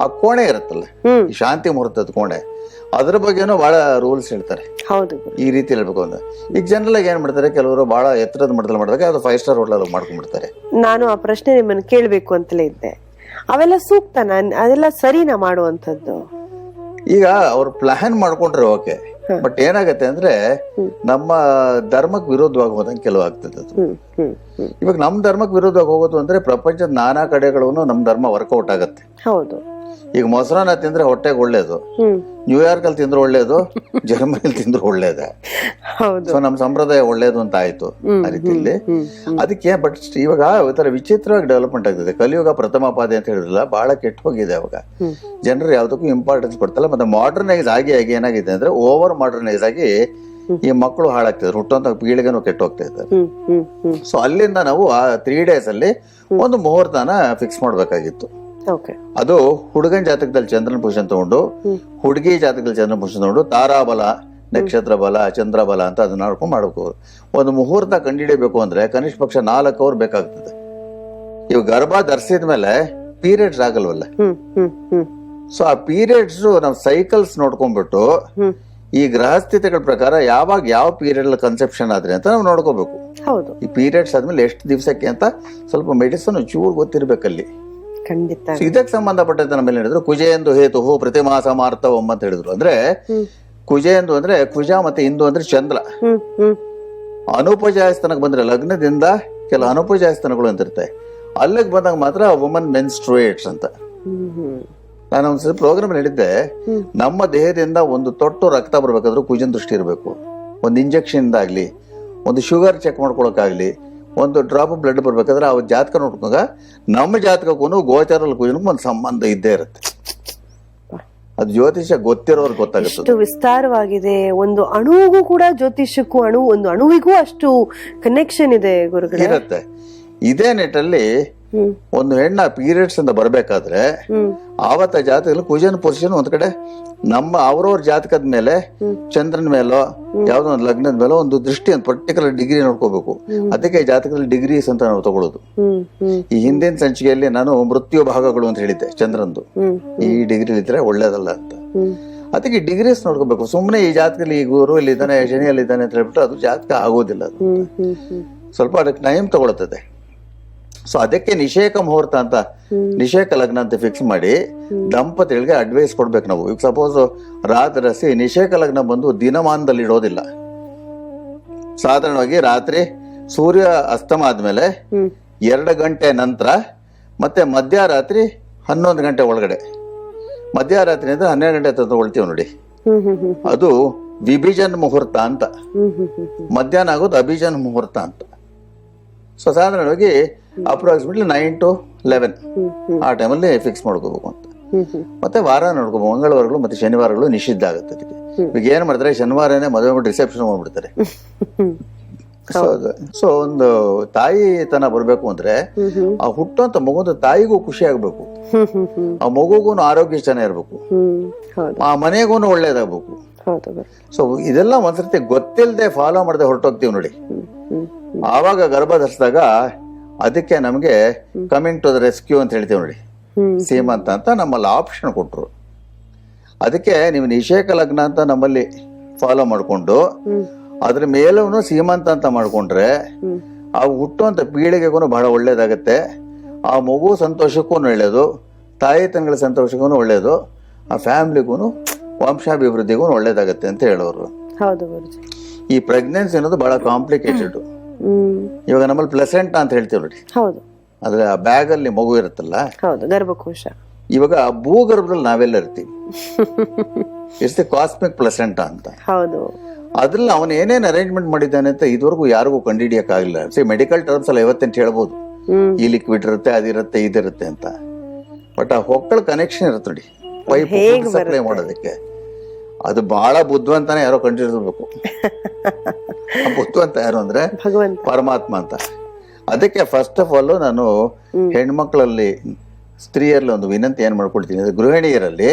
ಆ ಕೋಣೆ ಇರುತ್ತಲ್ಲ, ಈ ಶಾಂತಿ ಮುಹೂರ್ತದ ಕೋಣೆ, ಅದ್ರ ಬಗ್ಗೆನೂ ಬಹಳ ರೂಲ್ಸ್ ಹೇಳ್ತಾರೆ. ಈ ರೀತಿ ಹೇಳ್ಬೇಕು ಅಂತ. ಈಗ ಜನರಲ್ ಆಗಿ ಏನ್ ಮಾಡ್ತಾರೆ, ಕೆಲವರು ಬಹಳ ಎತ್ತರದ ಮಟ್ಟದಲ್ಲಿ ಮಾಡಿದಾಗ ಅದು 5 star ಹೋಟೆಲ್ ಮಾಡ್ಕೊಂಡ್ಬಿಡ್ತಾರೆ. ನಾನು ಆ ಪ್ರಶ್ನೆ ನಿಮ್ಮನ್ನು ಕೇಳ್ಬೇಕು ಅಂತಲೇ ಇದ್ದೆ. ಅವೆಲ್ಲ ಸೂಕ್ತನಾ, ಅದೆಲ್ಲ ಸರಿನಾ ಮಾಡುವಂತದ್ದು? ಈಗ ಅವ್ರು ಪ್ಲಾನ್ ಮಾಡ್ಕೊಂಡ್ರೆ ಓಕೆ, ಬಟ್ ಏನಾಗತ್ತೆ ಅಂದ್ರೆ ನಮ್ಮ ಧರ್ಮಕ್ಕೆ ವಿರೋಧವಾಗಿ ಹೋದಂಗೆ ಕೆಲವು ಆಗ್ತದೆ ಅದು. ಇವಾಗ ನಮ್ ಧರ್ಮಕ್ಕೆ ವಿರೋಧವಾಗಿ ಹೋಗೋದು ಅಂದ್ರೆ ಪ್ರಪಂಚದ ನಾನಾ ಕಡೆಗಳನ್ನು ನಮ್ ಧರ್ಮ ವರ್ಕೌಟ್ ಆಗತ್ತೆ. ಹೌದು. ಈಗ ಮೊಸರನ್ನ ತಿಂದ್ರೆ ಹೊಟ್ಟೆಗೆ ಒಳ್ಳೇದು, ನ್ಯೂಯಾರ್ಕ್ ಅಲ್ಲಿ ತಿಂದ್ರೆ ಒಳ್ಳೇದು, ಜರ್ಮನಿಲಿ ತಿಂದ್ರೆ ಒಳ್ಳೇದೆ. ಸೊ ನಮ್ ಸಂಪ್ರದಾಯ ಒಳ್ಳೇದು ಅಂತ ಆಯ್ತು ಆ ರೀತಿಯಲ್ಲಿ. ಅದಕ್ಕೆ ಬಟ್ ಇವಾಗ ಈ ವಿಚಿತ್ರವಾಗಿ ಡೆವಲಪ್ಮೆಂಟ್ ಆಗ್ತದೆ. ಕಲಿಯುಗ ಪ್ರಥಮ ಪಾದೆ ಅಂತ ಹೇಳಿದ್ರಲ್ಲ, ಬಹಳ ಕೆಟ್ಟ ಹೋಗಿದೆ. ಅವಾಗ ಜನರು ಯಾವ್ದಕ್ಕೂ ಇಂಪಾರ್ಟೆನ್ಸ್ ಕೊಡ್ತಲ್ಲ. ಮತ್ತೆ ಮಾಡರ್ನೈಸ್ ಆಗಿ ಏನಾಗಿದೆ ಅಂದ್ರೆ, ಓವರ್ ಮಾಡರ್ನೈಸ್ ಆಗಿ ಈ ಮಕ್ಕಳು ಹಾಳಾಗ್ತಿದ್ರು, ಹುಟ್ಟುವಂತ ಪೀಳಿಗೆನೂ ಕೆಟ್ಟ ಹೋಗ್ತಾ ಇದ್ದಾರೆ. ಸೊ ಅಲ್ಲಿಂದ ನಾವು ಆ 3 days ಅಲ್ಲಿ ಒಂದು ಮುಹೂರ್ತನ ಫಿಕ್ಸ್ ಮಾಡ್ಬೇಕಾಗಿತ್ತು. ಅದು ಹುಡುಗನ್ ಜಾತಕದಲ್ಲಿ ಚಂದ್ರನ ಪೊಸಿಷನ್ ತಗೊಂಡು, ಹುಡುಗಿ ಜಾತಕದಲ್ಲಿ ಚಂದ್ರನ ಪೊಸಿಷನ್ ತಗೊಂಡು, ತಾರಾಬಲ, ನಕ್ಷತ್ರ ಬಲ, ಚಂದ್ರ ಬಲ ಅಂತ ಅದನ್ನ ನೋಡ್ಕೊಂಡು ಮಾಡಬೇಕು. ಒಂದು ಮುಹೂರ್ತ ಕಂಡುಹಿಡಿಯಬೇಕು ಅಂದ್ರೆ ಕನಿಷ್ಠ ಪಕ್ಷ 4 hours ಬೇಕಾಗ್ತದೆ. ಇವ್ ಗರ್ಭ ಧರಿಸಿದ್ಮೇಲೆ ಪೀರಿಯಡ್ಸ್ ಆಗಲ್ವಲ್ಲ. ಸೊ ಆ ಪೀರಿಯಡ್ಸ್ ನಾವು ಸೈಕಲ್ಸ್ ನೋಡ್ಕೊಂಡ್ಬಿಟ್ಟು ಈ ಗ್ರಹಸ್ಥಿತಿಗಳ ಪ್ರಕಾರ ಯಾವಾಗ ಯಾವ ಪೀರಿಯಡ್ ಅಲ್ಲಿ ಕನ್ಸೆಪ್ಷನ್ ಆದ್ರೆ ಅಂತ ನಾವು ನೋಡ್ಕೋಬೇಕು. ಈ ಪೀರಿಯಡ್ಸ್ ಆದ್ಮೇಲೆ ಎಷ್ಟು ದಿವಸಕ್ಕೆ ಅಂತ ಸ್ವಲ್ಪ ಮೆಡಿಸಿನ್ ಚೂರು ಗೊತ್ತಿರ್ಬೇಕಲ್ಲಿ. ಇದಕ್ಕೆ ಸಂಬಂಧಪಟ್ಟಂತೆ ನಮ್ಮೇಲೆ ಹೇಳಿದ್ರು, ಕುಜೇಂದು ಹೇತು ಪ್ರತಿಮಾಸ ಮಾರ್ತವಂ ಅಂತ ಹೇಳಿದ್ರು. ಅಂದ್ರೆ ಕುಜೇಂದು ಅಂದ್ರೆ ಕುಜ ಮತ್ತೆ ಇಂದು ಅಂದ್ರೆ ಚಂದ್ರ. ಅನುಪಜಾಯ ಸ್ಥಾನಕ್ಕೆ ಬಂದ್ರೆ ಲಗ್ನದಿಂದ ಕೆಲವು ಅನುಪಜಾಯ ಸ್ಥಾನಗಳು ಅಂತಿರುತ್ತೆ, ಅಲ್ಲಿಗೆ ಬಂದಾಗ ಮಾತ್ರ ವುಮನ್ ಮೆನ್ಸ್ಟ್ರುಯೇಟ್ಸ್ ಅಂತ. ನಾನು ಒಂದ್ಸರಿ ಪ್ರೋಗ್ರಾಮ್ ಹೇಳಿದ್ದೆ, ನಮ್ಮ ದೇಹದಿಂದ ಒಂದು ತೊಟ್ಟು ರಕ್ತ ಬರ್ಬೇಕಾದ್ರೂ ಕುಜನ್ ದೃಷ್ಟಿ ಇರಬೇಕು. ಒಂದು ಇಂಜೆಕ್ಷನ್ ಆಗ್ಲಿ, ಒಂದು ಶುಗರ್ ಚೆಕ್ ಮಾಡ್ಕೊಳಕ್ಕಾಗ್ಲಿ, ಒಂದು ಡ್ರಾಪ್ ಬ್ಲಡ್ ಬರ್ಬೇಕಾದ್ರೆ ಆ ಜಾತಕ ನೋಡ್ಕೊಂಡಾಗ ನಮ್ಮ ಜಾತಕಕ್ಕೂ ಗೋಚಾರಲ್ಲಿ ಕುಜನಕ್ಕೂ ಒಂದು ಸಂಬಂಧ ಇದ್ದೇ ಇರುತ್ತೆ. ಅದು ಜ್ಯೋತಿಷ್ಯ ಗೊತ್ತಿರೋರು ಗೊತ್ತಾಗುತ್ತೆ. ಎಷ್ಟು ವಿಸ್ತಾರವಾಗಿದೆ. ಒಂದು ಅಣುವಿಗೂ ಕೂಡ ಜ್ಯೋತಿಷ್ಯಕ್ಕೂ ಒಂದು ಅಣುವಿಗೂ ಅಷ್ಟು ಕನೆಕ್ಷನ್ ಇದೆ ಗುರುಗಳೇ. ಇರುತ್ತೆ. ಇದೇ ನಿಟ್ಟಲ್ಲಿ ಒಂದು ಹೆಣ್ಣ ಪೀರಿಯಡ್ಸ್ ಅಂತ ಬರ್ಬೇಕಾದ್ರೆ ಆವತ್ತ ಜಾತಕದಲ್ಲಿ ಕುಜನ್ ಪೊಸಿಷನ್ ಒಂದ್ ಕಡೆ ನಮ್ಮ ಅವ್ರವ್ರ ಜಾತಕದ ಮೇಲೆ ಚಂದ್ರನ ಮೇಲೋ ಯಾವ್ದೋ ಒಂದು ಲಗ್ನದ ಮೇಲೋ ಒಂದು ದೃಷ್ಟಿ ಒಂದು ಪರ್ಟಿಕ್ಯುಲರ್ ಡಿಗ್ರಿ ನೋಡ್ಕೋಬೇಕು. ಅದಕ್ಕೆ ಜಾತಕದಲ್ಲಿ ಡಿಗ್ರೀಸ್ ಅಂತ ನಾವು ತಗೊಳ್ಳೋದು. ಈ ಹಿಂದಿನ ಸಂಚಿಕೆಯಲ್ಲಿ ನಾನು ಮೃತ್ಯು ಭಾಗಗಳು ಅಂತ ಹೇಳಿದ್ದೆ ಚಂದ್ರಂದು, ಈ ಡಿಗ್ರಿ ಇದ್ರೆ ಒಳ್ಳೇದಲ್ಲ ಅಂತ. ಅದಕ್ಕೆ ಡಿಗ್ರೀಸ್ ನೋಡ್ಕೋಬೇಕು. ಸುಮ್ಮನೆ ಈ ಜಾತಕದಲ್ಲಿ ಈ ಗುರು ಇಲ್ಲಿ ಇದ್ದಾನೆ, ಶನಿಯಲ್ಲಿ ಇದ್ದಾನೆ ಅಂತ ಹೇಳ್ಬಿಟ್ಟು ಅದು ಜಾತಕ ಆಗೋದಿಲ್ಲ. ಅದು ಸ್ವಲ್ಪ ಅದಕ್ಕೆ ಟೈಮ್ ತಗೊಳ್ತದೆ. ಸೊ ಅದಕ್ಕೆ ನಿಷೇಕ ಮುಹೂರ್ತ ಅಂತ, ನಿಷೇಕ ಲಗ್ನ ಅಂತ ಫಿಕ್ಸ್ ಮಾಡಿ ದಂಪತಿಗಳಿಗೆ ಅಡ್ವೈಸ್ ಕೊಡ್ಬೇಕು ನಾವು. ಈಗ ಸಪೋಸ್ ರಾತ್ರಿ ನಿಷೇಕ ಲಗ್ನ ಬಂದು ದಿನಮಾನದಲ್ಲಿ ಇಡೋದಿಲ್ಲ. ಸಾಧಾರಣವಾಗಿ ರಾತ್ರಿ ಸೂರ್ಯ ಅಸ್ತಮ ಆದ್ಮೇಲೆ 2 ಗಂಟೆ ನಂತರ ಮತ್ತೆ ಮಧ್ಯರಾತ್ರಿ 11 ಗಂಟೆ ಒಳಗಡೆ, ಮಧ್ಯರಾತ್ರಿಯಿಂದ 12 ಗಂಟೆ ತಗೊಳ್ತೀವಿ ನೋಡಿ, ಅದು ವಿಭಿಜನ್ ಮುಹೂರ್ತ ಅಂತ. ಮಧ್ಯಾಹ್ನ ಆಗೋದು ಅಭಿಜನ್ ಮುಹೂರ್ತ ಅಂತ. ಸೊ ಸಾಧಾರಣವಾಗಿ ಅಪ್ರಾಕ್ಸಿಮೇಟ್ಲಿ 9 to 11 ಆ ಟೈಮಲ್ಲಿ ಫಿಕ್ಸ್ ಮಾಡ್ಕೋಬೇಕು ಅಂತ. ಮತ್ತೆ ವಾರ ನೋಡ್ಕೋಬೇಕು. ಮಂಗಳವಾರಗಳು ಮತ್ತೆ ಶನಿವಾರಗಳು ನಿಷಿದ್ಧ ಆಗುತ್ತೆ ಅದಕ್ಕೆ. ಈಗ ಏನ್ ಮಾಡ್ತಾರೆ, ಶನಿವಾರನೇ ಮದುವೆ ಮಾಡಿ ರಿಸೆಪ್ಷನ್ ಮಾಡ್ಬಿಡ್ತಾರೆ. ಸೊ ಒಂದು ತಾಯಿ ತನ ಬರ್ಬೇಕು ಅಂದ್ರೆ ಆ ಹುಟ್ಟುವಂತ ಮಗುಂದು ತಾಯಿಗೂ ಖುಷಿ ಆಗ್ಬೇಕು, ಆ ಮಗುಗೂ ಆರೋಗ್ಯ ಚೆನ್ನಾಗಿ ಇರ್ಬೇಕು, ಆ ಮನೆಗೂ ಒಳ್ಳೇದಾಗ್ಬೇಕು. ಸೊ ಇದೆಲ್ಲ ಒಂದ್ಸರ್ತಿ ಗೊತ್ತಿಲ್ಲದೆ ಫಾಲೋ ಮಾಡದೆ ಹೊರಟೋಗ್ತೀವಿ ನೋಡಿ, ಆವಾಗ ಗರ್ಭ ಧರಿಸಿದಾಗ ಅದಕ್ಕೆ ನಮ್ಗೆ ಕಮಿಂಗ್ ಟು ದ ರೆಸ್ಕ್ಯೂ ಅಂತ ಹೇಳ್ತೀವಿ ನೋಡಿ, ಸೀಮಂತ ಅಂತ ನಮ್ಮಲ್ಲಿ ಆಪ್ಷನ್ ಕೊಟ್ರು. ಅದಕ್ಕೆ ನೀವು ನಿಷೇಕ ಲಗ್ನ ಅಂತ ನಮ್ಮಲ್ಲಿ ಫಾಲೋ ಮಾಡ್ಕೊಂಡು ಅದ್ರ ಮೇಲೂ ಸೀಮಂತ ಅಂತ ಮಾಡ್ಕೊಂಡ್ರೆ ಆ ಹುಟ್ಟುವಂತ ಪೀಳಿಗೆಗೂ ಬಹಳ ಒಳ್ಳೇದಾಗತ್ತೆ. ಆ ಮಗು ಸಂತೋಷಕ್ಕೂ ಒಳ್ಳೇದು, ತಾಯಿ ತಂಗಳ ಸಂತೋಷಕ್ಕೂ ಒಳ್ಳೇದು, ಆ ಫ್ಯಾಮಿಲಿಗೂ ವಂಶಾಭಿವೃದ್ಧಿಗೂ ಒಳ್ಳೇದಾಗತ್ತೆ ಅಂತ ಹೇಳೋರು. ಈ ಪ್ರೆಗ್ನೆನ್ಸಿ ಅನ್ನೋದು ಬಹಳ ಕಾಂಪ್ಲಿಕೇಟೆಡ್. ಇವಾಗ ನಮ್ಮಲ್ಲಿ ಪ್ಲೆಸೆಂಟ ಅಂತ ಹೇಳ್ತೀವಿ ನೋಡಿ, ಅದ್ರ ಆ ಬ್ಯಾಗ್ ಅಲ್ಲಿ ಮಗು ಇರುತ್ತಲ್ಲ, ಗರ್ಭಕೋಶ. ಇವಾಗ ಭೂಗರ್ಭದಲ್ಲಿ ನಾವೆಲ್ಲ ಇರ್ತೀವಿ, ಇಟ್ಸ್ ದಿ ಕಾಸ್ಮಿಕ್ ಪ್ಲೆಸೆಂಟ ಅಂತ. ಅದ್ರಲ್ಲಿ ಅವನು ಏನೇನ್ ಅರೇಂಜ್ಮೆಂಟ್ ಮಾಡಿದ್ದಾನೆ ಅಂತ ಇದುವರೆಗೂ ಯಾರಿಗೂ ಕಂಡುಹಿಡಿಯಕ್ ಆಗಿಲ್ಲ. ಮೆಡಿಕಲ್ ಟರ್ಮ್ಸ್ ಅಲ್ಲಿ 50 ಅಂತ ಹೇಳ್ಬೋದು, ಈ ಲಿಕ್ವಿಡ್ ಇರುತ್ತೆ, ಅದಿರುತ್ತೆ, ಇದಿರುತ್ತೆ ಅಂತ. ಬಟ್ ಆ ಹೊಕ್ಕಳ ಕನೆಕ್ಷನ್ ಇರುತ್ತೆ ನೋಡಿ, ಪೈಪ್ ಸಪ್ಲೈ ಮಾಡೋದಕ್ಕೆ. ಅದು ಬಹಳ ಬುದ್ಧಿವಂತನೇ ಯಾರೋ ಕಂಡಿರ್ಬೇಕು. ಬುದ್ಧಿವಂತ ಯಾರು ಅಂದ್ರೆ ಪರಮಾತ್ಮ ಅಂತ. ಅದಕ್ಕೆ ಫಸ್ಟ್ ಆಫ್ ಆಲ್ ನಾನು ಹೆಣ್ಮಕ್ಳಲ್ಲಿ, ಸ್ತ್ರೀಯರಲ್ಲಿ ಒಂದು ವಿನಂತಿ ಏನ್ ಮಾಡ್ಕೊಳ್ತೀನಿ, ಗೃಹಿಣಿಯರಲ್ಲಿ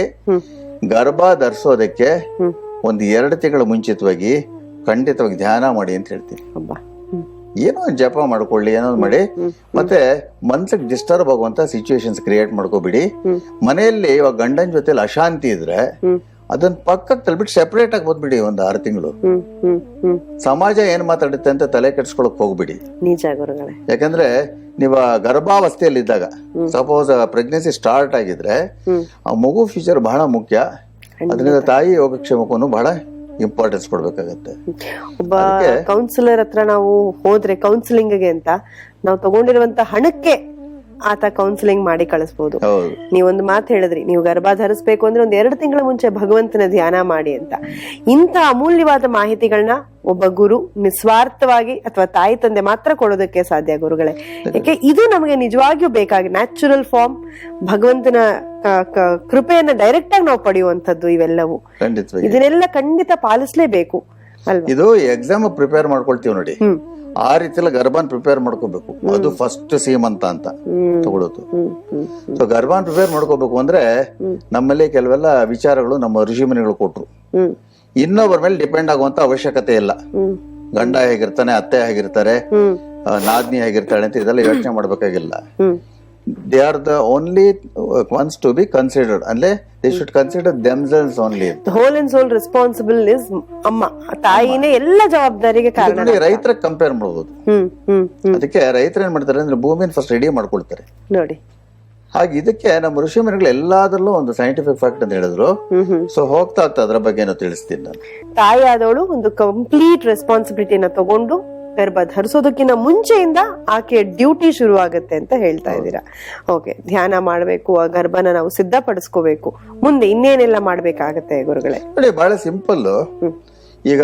ಗರ್ಭ ಧರಿಸೋದಕ್ಕೆ ಒಂದು 2 ತಿಂಗಳ ಮುಂಚಿತವಾಗಿ ಖಂಡಿತವಾಗಿ ಧ್ಯಾನ ಮಾಡಿ ಅಂತ ಹೇಳ್ತೀನಿ. ಏನೋ ಒಂದು ಜಪ ಮಾಡ್ಕೊಳ್ಳಿ, ಏನೋ ಮಾಡಿ. ಮತ್ತೆ ಮನ್ಸಿಗೆ ಡಿಸ್ಟರ್ಬ್ ಆಗುವಂತ ಸಿಚುವೇಶನ್ಸ್ ಕ್ರಿಯೇಟ್ ಮಾಡ್ಕೋಬಿಡಿ. ಮನೆಯಲ್ಲಿ ಇವಾಗ ಗಂಡನ ಜೊತೆಲಿ ಅಶಾಂತಿ ಇದ್ರೆ ಅದನ್ನ ಪಕ್ಕಕ್ಕೆ ತಳ್ಬಿಟ್ಟು ಸೆಪರೇಟ್ ಆಗಿ ಓದ್ಬಿಡಿ ಒಂದು 6 ತಿಂಗಳು. ಸಮಾಜ ಏನ್ ಮಾತಾಡುತ್ತೆ ಅಂತ ತಲೆ ಕೆಡ್ಸ್ಕೊಳಕ್ ಹೋಗ್ಬಿಡಿ. ಯಾಕಂದ್ರೆ ನೀವು ಗರ್ಭಾವಸ್ಥೆಯಲ್ಲಿ ಇದ್ದಾಗ, ಸಪೋಸ್ ಪ್ರೆಗ್ನೆನ್ಸಿ ಸ್ಟಾರ್ಟ್ ಆಗಿದ್ರೆ ಆ ಮಗು ಫ್ಯೂಚರ್ ಬಹಳ ಮುಖ್ಯ. ಅದರಿಂದ ತಾಯಿ ಯೋಗಕ್ಷೇಮಕ್ಕೂ ಬಹಳ ಇಂಪಾರ್ಟೆನ್ಸ್ ಕೊಡ್ಬೇಕಾಗತ್ತೆ. ಒಬ್ಬ ಕೌನ್ಸಿಲರ್ ಹತ್ರ ನಾವು ಹೋದ್ರೆ ಕೌನ್ಸಿಲಿಂಗ್ ಅಂತ ನಾವು ತಗೊಂಡಿರುವಂತ ಹಣಕ್ಕೆ ಆತ ಕೌನ್ಸಿಲಿಂಗ್ ಮಾಡಿ ಕಳಿಸಬಹುದು. ನೀವೊಂದು ಮಾತು ಹೇಳಿದ್ರಿ, ನೀವು ಗರ್ಭ ಧರಿಸ್ಬೇಕು ಅಂದ್ರೆ 1-2 ತಿಂಗಳ ಮುಂಚೆ ಭಗವಂತನ ಧ್ಯಾನ ಮಾಡಿ ಅಂತ. ಇಂಥ ಅಮೂಲ್ಯವಾದ ಮಾಹಿತಿಗಳನ್ನ ಒಬ್ಬ ಗುರು ನಿಸ್ವಾರ್ಥವಾಗಿ ಅಥವಾ ತಾಯಿ ತಂದೆ ಮಾತ್ರ ಕೊಡೋದಕ್ಕೆ ಸಾಧ್ಯ ಗುರುಗಳೇ. ಯಾಕೆ ಇದು ನಮಗೆ ನಿಜವಾಗಿಯೂ ಬೇಕಾಗಿ ನ್ಯಾಚುರಲ್ ಫಾರ್ಮ್, ಭಗವಂತನ ಕೃಪೆಯನ್ನ ಡೈರೆಕ್ಟ್ ಆಗಿ ನಾವು ಪಡೆಯುವಂತದ್ದು. ಇವೆಲ್ಲವೂ ಇದನ್ನೆಲ್ಲ ಖಂಡಿತ ಪಾಲಿಸ್ಲೇಬೇಕು ಅಲ್ವಾ? ಇದು ಎಕ್ಸಾಮ್ ಪ್ರಿಪೇರ್ ಮಾಡ್ಕೊಳ್ತೀವಿ ನೋಡಿ, ಆ ರೀತಿಯಲ್ಲಿ ಗರ್ಭನ್ ಪ್ರಿಪೇರ್ ಮಾಡ್ಕೋಬೇಕು. ಅದು ಫಸ್ಟ್ ಸೀಮಂತ ಅಂತ ತಗೊಳ್ಳೋದು. ಸೊ ಗರ್ಭನ್ ಪ್ರಿಪೇರ್ ಮಾಡ್ಕೋಬೇಕು ಅಂದ್ರೆ ನಮ್ಮಲ್ಲಿ ಕೆಲವೆಲ್ಲ ವಿಚಾರಗಳು ನಮ್ಮ ಋಷಿಮುನಿಗಳು ಕೊಟ್ರು. ಇನ್ನೊಬ್ಬರ ಮೇಲೆ ಡಿಪೆಂಡ್ ಆಗುವಂತ ಅವಶ್ಯಕತೆ ಇಲ್ಲ. ಗಂಡ ಹೇಗಿರ್ತಾನೆ, ಅತ್ತೆ ಹೇಗಿರ್ತಾರೆ, ನಾದ್ನಿ ಹೇಗಿರ್ತಾಳೆ ಅಂತ ಇದೆಲ್ಲ ಯೋಚನೆ ಮಾಡ್ಬೇಕಾಗಿಲ್ಲ. They are the only ones to be considered. ಅಂದ್ರೆ they should consider themselves only. Whole and sole responsible is ಅಮ್ಮ, ತಾಯಿನೇ ಎಲ್ಲ ಜವಾಬ್ದಾರಿಗೆ ಕಾರಣ. ರೈತರ ಕಂಪೇರ್ ಮಾಡಬಹುದು. ಅದಕ್ಕೆ ರೈತರು ಏನ್ ಮಾಡ್ತಾರೆ ಅಂದ್ರೆ ಭೂಮಿನ ಫಸ್ಟ್ ರೆಡಿ ಮಾಡ್ಕೊಳ್ತಾರೆ ನೋಡಿ. ಹಾಗೆ ಇದಕ್ಕೆ ನಮ್ಮ ಋಷಿ ಮುನಿಗಳು ಎಲ್ಲಾದ್ರಲ್ಲೂ ಒಂದು ಸೈಂಟಿಫಿಕ್ ಫ್ಯಾಕ್ಟ್ ಅಂತ ಹೇಳಿದ್ರು. ಸೊ ಹೋಗ್ತಾ ಅದ್ರ ಬಗ್ಗೆ ಏನೋ ತಿಳಿಸ್ತೀನಿ ನಾನು. ತಾಯಿ ಆದವಳು ಒಂದು ಕಂಪ್ಲೀಟ್ ರೆಸ್ಪಾನ್ಸಿಬಿಲಿಟಿನ ತಗೊಂಡು ಗರ್ಭ ಧರಿಸೋದಕ್ಕಿಂತ ಮುಂಚೆಯಿಂದ ಆಕೆಯ ಡ್ಯೂಟಿ ಶುರು ಆಗುತ್ತೆ ಅಂತ ಹೇಳ್ತಾ ಇದ್ದೀರಾ. ಓಕೆ, ಧ್ಯಾನ ಮಾಡ್ಬೇಕು, ಆ ಗರ್ಭನ ನಾವು ಸಿದ್ಧಪಡಿಸ್ಕೋಬೇಕು, ಮುಂದೆ ಇನ್ನೇನೆಲ್ಲ ಮಾಡ್ಬೇಕಾಗತ್ತೆ ಗುರುಗಳೇ? ನೋಡಿ, ಬಹಳ ಸಿಂಪಲ್. ಈಗ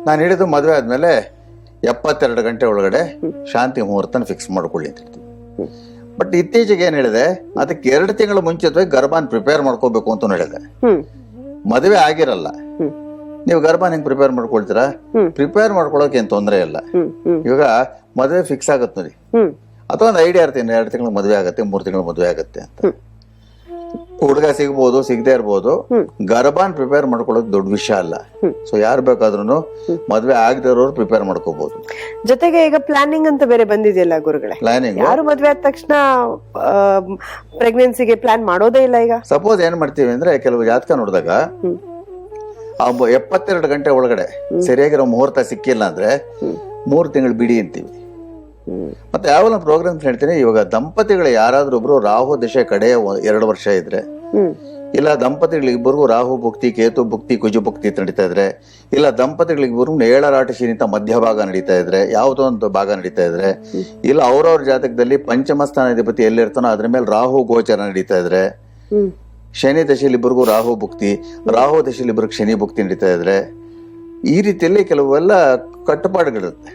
ನಾನು ಹೇಳಿದ್ದು ಮದುವೆ ಆದ್ಮೇಲೆ 72 ಗಂಟೆ ಒಳಗಡೆ ಶಾಂತಿ ಮುಹೂರ್ತನ ಫಿಕ್ಸ್ ಮಾಡ್ಕೊಳ್ಳಿ ಅಂತ ಹೇಳ್ತೀವಿ. ಬಟ್ ಇತ್ತೀಚೆಗೆ ಏನ್ ಹೇಳಿದೆ, ಅದಕ್ಕೆ 2 ತಿಂಗಳ ಮುಂಚಿತವಾಗಿ ಗರ್ಭನ ಪ್ರಿಪೇರ್ ಮಾಡ್ಕೋಬೇಕು ಅಂತ ಹೇಳಿದೆ. ಮದುವೆ ಆಗಿರಲ್ಲ, ನೀವು ಗರ್ಭನ ಹೆಂಗ್ ಪ್ರಿಪೇರ್ ಮಾಡ್ಕೊಳ್ತೀರಾ? ಪ್ರಿಪೇರ್ ಮಾಡ್ಕೊಳಕ್ ಏನ್ ತೊಂದರೆ ಇಲ್ಲ. ಇವಾಗ ಮದುವೆ ಫಿಕ್ಸ್ ಆಗತ್ತೆ ನೋಡಿ, ಅಥವಾ ಒಂದು ಐಡಿಯಾ ಇರ್ತೀನಿ 2 ತಿಂಗಳು ಮದುವೆ ಆಗತ್ತೆ, 3 ತಿಂಗಳು ಮದುವೆ ಆಗತ್ತೆ ಅಂತ. ಹುಡುಗ ಸಿಗ್ಬೋದು, ಸಿಗದೆ ಇರ್ಬೋದು. ಗರ್ಭಾನ್ ಪ್ರಿಪೇರ್ ಮಾಡ್ಕೊಳ್ಳೋದು ದೊಡ್ಡ ವಿಷಯ ಅಲ್ಲ. ಸೊ ಯಾರು ಬೇಕಾದ್ರೂ ಮದ್ವೆ ಆಗದಿರೋರು ಪ್ರಿಪೇರ್ ಮಾಡ್ಕೋಬಹುದು. ಜೊತೆಗೆ ಈಗ ಪ್ಲಾನಿಂಗ್ ಅಂತ ಬೇರೆ ಬಂದಿದೆಯಲ್ಲ ಗುರುಗಳೇ, ಪ್ಲಾನಿಂಗ್ ಯಾರು ಮದ್ವೆ ಆದ ತಕ್ಷಣ ಪ್ರೆಗ್ನೆನ್ಸಿಗೆ ಪ್ಲಾನ್ ಮಾಡೋದೇ ಇಲ್ಲ. ಈಗ ಸಪೋಸ್ ಏನ್ ಮಾಡ್ತೀವಿ ಅಂದ್ರೆ, ಕೆಲವು ಜಾತಕ ನೋಡಿದಾಗ 72 ಗಂಟೆ ಒಳಗಡೆ ಸರಿಯಾಗಿರೋ ಮುಹೂರ್ತ ಸಿಕ್ಕಿಲ್ಲ ಅಂದ್ರೆ 3 ತಿಂಗಳು ಬಿಡಿ ಅಂತೀವಿ. ಮತ್ತೆ ಯಾವೆಲ್ಲ ಪ್ರೋಗ್ರಾಮ್ಸ್ ಹೇಳ್ತೀನಿ, ಇವಾಗ ದಂಪತಿಗಳು ಯಾರಾದ್ರೂ ಒಬ್ರು ರಾಹು ದಿಶೆ ಕಡೆ 2 ವರ್ಷ ಇದ್ರೆ, ಇಲ್ಲ ದಂಪತಿಗಳಿಬ್ಬರಿಗೂ ರಾಹು ಭುಕ್ತಿ, ಕೇತು ಭುಕ್ತಿ, ಕುಜು ಭುಕ್ತಿ ನಡೀತಾ ಇದ್ರೆ, ಇಲ್ಲ ದಂಪತಿಗಳಿಬ್ಬರಿಗೂ 7 ಶನಿತ ಮಧ್ಯಭಾಗ ನಡೀತಾ ಇದ್ರೆ, ಯಾವುದೋ ಒಂದು ಭಾಗ ನಡೀತಾ ಇದ್ರೆ, ಇಲ್ಲ ಅವ್ರವ್ರ ಜಾತಕದಲ್ಲಿ ಪಂಚಮ ಸ್ಥಾನಾಧಿಪತಿ ಎಲ್ಲಿರ್ತಾನೋ ಅದ್ರ ಮೇಲೆ ರಾಹು ಗೋಚರ ನಡೀತಾ ಇದ್ರೆ, ಶನಿ ದಶೆಯಲ್ಲಿ ಇಬ್ಬರಿಗೂ ರಾಹು ಭುಕ್ತಿ, ರಾಹು ದಶೆಯಲ್ಲಿ ಇಬ್ಬರಿಗೆ ಶನಿ ಭುಕ್ತಿ ನಡೀತಾ ಇದ್ರೆ, ಈ ರೀತಿಯಲ್ಲಿ ಕೆಲವೆಲ್ಲ ಕಟ್ಟುಪಾಡುಗಳಿರುತ್ತೆ.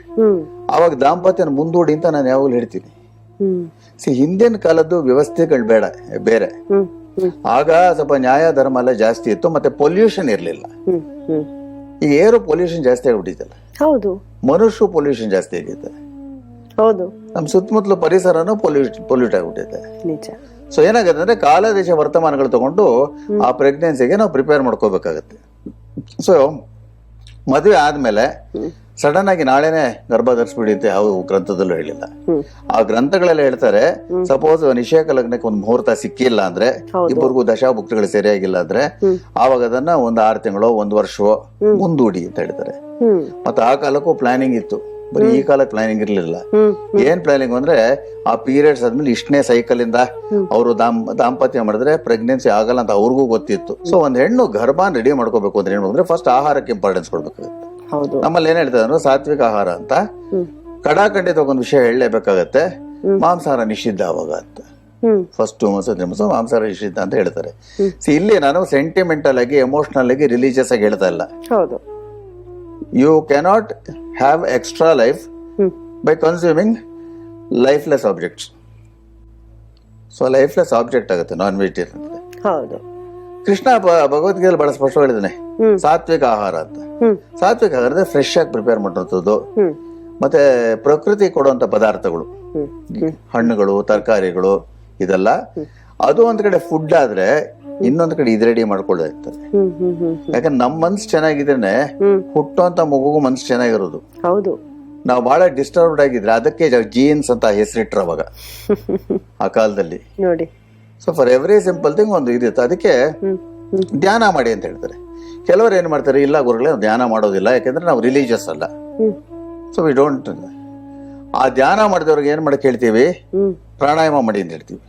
ಅವಾಗ ದಾಂಪತ್ಯನ ಮುಂದೂಡಿ ಅಂತ ನಾನು ಯಾವಾಗಲೂ ಹೇಳ್ತೀನಿ. ಹಿಂದಿನ ಕಾಲದ್ದು ವ್ಯವಸ್ಥೆಗಳು ಬೇರೆ. ಆಗ ಸ್ವಲ್ಪ ನ್ಯಾಯ ಧರ್ಮ ಎಲ್ಲ ಜಾಸ್ತಿ ಇತ್ತು, ಮತ್ತೆ ಪೊಲ್ಯೂಷನ್ ಇರ್ಲಿಲ್ಲ. ಈಗ ಏರು ಪೊಲ್ಯೂಷನ್ ಜಾಸ್ತಿ ಆಗ್ಬಿಟ್ಟಿದ್ದಲ್ಲ, ಹೌದು, ಮನುಷ್ಯ ಪೊಲ್ಯೂಷನ್ ಜಾಸ್ತಿ ಆಗಿದೆ. ಹೌದು, ನಮ್ ಸುತ್ತಮುತ್ತಲ ಪರಿಸರನು ಪೊಲ್ಯೂಟ್ ಆಗ್ಬಿಟ್ಟಿದೆ. ನಿಜ. ಸೊ ಏನಾಗುತ್ತೆ ಅಂದ್ರೆ, ಕಾಲ ದೇಶ ವರ್ತಮಾನಗಳು ತಗೊಂಡು ಆ ಪ್ರೆಗ್ನೆನ್ಸಿಗೆ ನಾವು ಪ್ರಿಪೇರ್ ಮಾಡ್ಕೋಬೇಕಾಗತ್ತೆ. ಸೊ ಮದುವೆ ಆದ್ಮೇಲೆ ಸಡನ್ ಆಗಿ ನಾಳೆನೆ ಗರ್ಭ ಧರಿಸ್ಬಿಡಿ ಅಂತ ಯಾವ ಗ್ರಂಥದಲ್ಲೂ ಹೇಳಿಲ್ಲ. ಆ ಗ್ರಂಥಗಳೆಲ್ಲ ಹೇಳ್ತಾರೆ, ಸಪೋಸ್ ನಿಷೇಕ ಲಗ್ನಕ್ಕೆ ಒಂದು ಮುಹೂರ್ತ ಸಿಕ್ಕಿಲ್ಲ ಅಂದ್ರೆ, ಇಬ್ಬರಿಗೂ ದಶಾಭುಕ್ತಿಗಳು ಸರಿಯಾಗಿಲ್ಲ ಅಂದ್ರೆ, ಆವಾಗ ಅದನ್ನ ಒಂದು 6 ತಿಂಗಳು 1 ವರ್ಷವೋ ಮುಂದೂಡಿ ಅಂತ ಹೇಳ್ತಾರೆ. ಮತ್ತೆ ಆ ಕಾಲಕ್ಕೂ ಪ್ಲಾನಿಂಗ್ ಇತ್ತು, ಬರೀ ಈ ಕಾಲಕ್ಕೆ ಪ್ಲಾನಿಂಗ್ ಇರ್ಲಿಲ್ಲ. ಏನ್ ಪ್ಲಾನಿಂಗ್ ಅಂದ್ರೆ, ಆ ಪೀರಿಯಡ್ಸ್ ಆದ್ಮೇಲೆ ಇಷ್ಟನೇ ಸೈಕಲ್ ಇಂದ ಅವರು ದಾಂಪತ್ಯ ಮಾಡಿದ್ರೆ ಪ್ರೆಗ್ನೆನ್ಸಿ ಆಗಲ್ಲ ಅಂತ ಅವ್ರಿಗೂ ಗೊತ್ತಿತ್ತು. ಸೊ ಒಂದ್ ಹೆಣ್ಣು ಗರ್ಭಾನ್ ರೆಡಿ ಮಾಡ್ಕೋಬೇಕು ಅಂದ್ರೆ ಏನ್ ಅಂದ್ರೆ, ಫಸ್ಟ್ ಆಹಾರಕ್ಕೆ ಇಂಪಾರ್ಟೆನ್ಸ್ ಕೊಡ್ಬೇಕಾಗುತ್ತೆ. ನಮ್ಮಲ್ಲಿ ಏನ್ ಹೇಳ್ತಾರೆ ಅಂದ್ರೆ, ಸಾತ್ವಿಕ ಆಹಾರ ಅಂತ. ಕಡಾಖಂಡಿತ ಒಂದು ವಿಷಯ ಹೇಳಲೇಬೇಕಾಗತ್ತೆ, ಮಾಂಸಾಹಾರ ನಿಷಿದ್ಧ ಅವಾಗ ಅಂತ. ಫಸ್ಟ್ ಮಾಂಸಾಹಾರ ನಿಷಿದ್ಧ ಅಂತ ಹೇಳ್ತಾರೆ. ಇಲ್ಲಿ ನಾನು ಸೆಂಟಿಮೆಂಟಲ್ ಆಗಿ, ಎಮೋಷನಲ್ ಆಗಿ, ರಿಲಿಜಿಯಸ್ ಆಗಿ ಹೇಳ್ತಾ ಇಲ್ಲ. You cannot have extra life by consuming lifeless objects. So lifeless object ಆಗುತ್ತೆ ನಾನ್ ವೆಜಿಟೇರಿಯನ್. ಹೌದು, ಕೃಷ್ಣ ಭಗವದ್ಗೀತೆ ಬಹಳ ಸ್ಪಷ್ಟ ಹೇಳಿದಾನೆ ಸಾತ್ವಿಕ ಆಹಾರ ಅಂತ. ಸಾತ್ವಿಕ ಆಹಾರ ಫ್ರೆಶ್ ಆಗಿ ಪ್ರಿಪೇರ್ ಮಾಡುವಂಥದ್ದು, ಮತ್ತೆ ಪ್ರಕೃತಿ ಕೊಡುವಂತ ಪದಾರ್ಥಗಳು, ಹಣ್ಣುಗಳು, ತರಕಾರಿಗಳು, ಇದೆಲ್ಲ. ಅದು ಒಂದ್ ಕಡೆ ಫುಡ್ ಆದ್ರೆ, ಇನ್ನೊಂದ್ ಕಡೆ ಇದು ರೆಡಿ ಮಾಡ್ಕೊಳ್ಳೋದಿರ್ತದೆ. ಯಾಕಂದ್ರೆ ನಮ್ ಮನ್ಸು ಚೆನ್ನಾಗಿದ್ರೆ ಹುಟ್ಟುವಂತ ಮಗುಗೂ ಮನ್ಸು ಚೆನ್ನಾಗಿರೋದು. ಹೌದು, ನಾವು ಬಹಳ ಡಿಸ್ಟರ್ಬ್ಡ್ ಆಗಿದ್ರೆ ಅದಕ್ಕೆ ಜೀನ್ಸ್ ಅಂತ ಹೆಸರಿಟ್ರ ಅವಾಗ ಆ ಕಾಲದಲ್ಲಿ ನೋಡಿ. So for every simple thing ಒಂದು ಇದಿತ್ತು. ಅದಕ್ಕೆ ಧ್ಯಾನ ಮಾಡಿ ಅಂತ ಹೇಳ್ತಾರೆ. ಕೆಲವರು ಏನ್ ಮಾಡ್ತಾರೆ, ಇಲ್ಲ ಗುರುಗಳೇ ಧ್ಯಾನ ಮಾಡೋದಿಲ್ಲ, ಯಾಕಂದ್ರೆ ನಾವು ರಿಲಿಜಿಯಸ್ ಅಲ್ಲ. So we don't. ಆ ಧ್ಯಾನ ಮಾಡಿದವ್ರಿಗೆ ಏನ್ ಮಾಡಕ್ ಹೇಳ್ತೀವಿ, ಪ್ರಾಣಾಯಾಮ ಮಾಡಿ ಅಂತ ಹೇಳ್ತೀವಿ,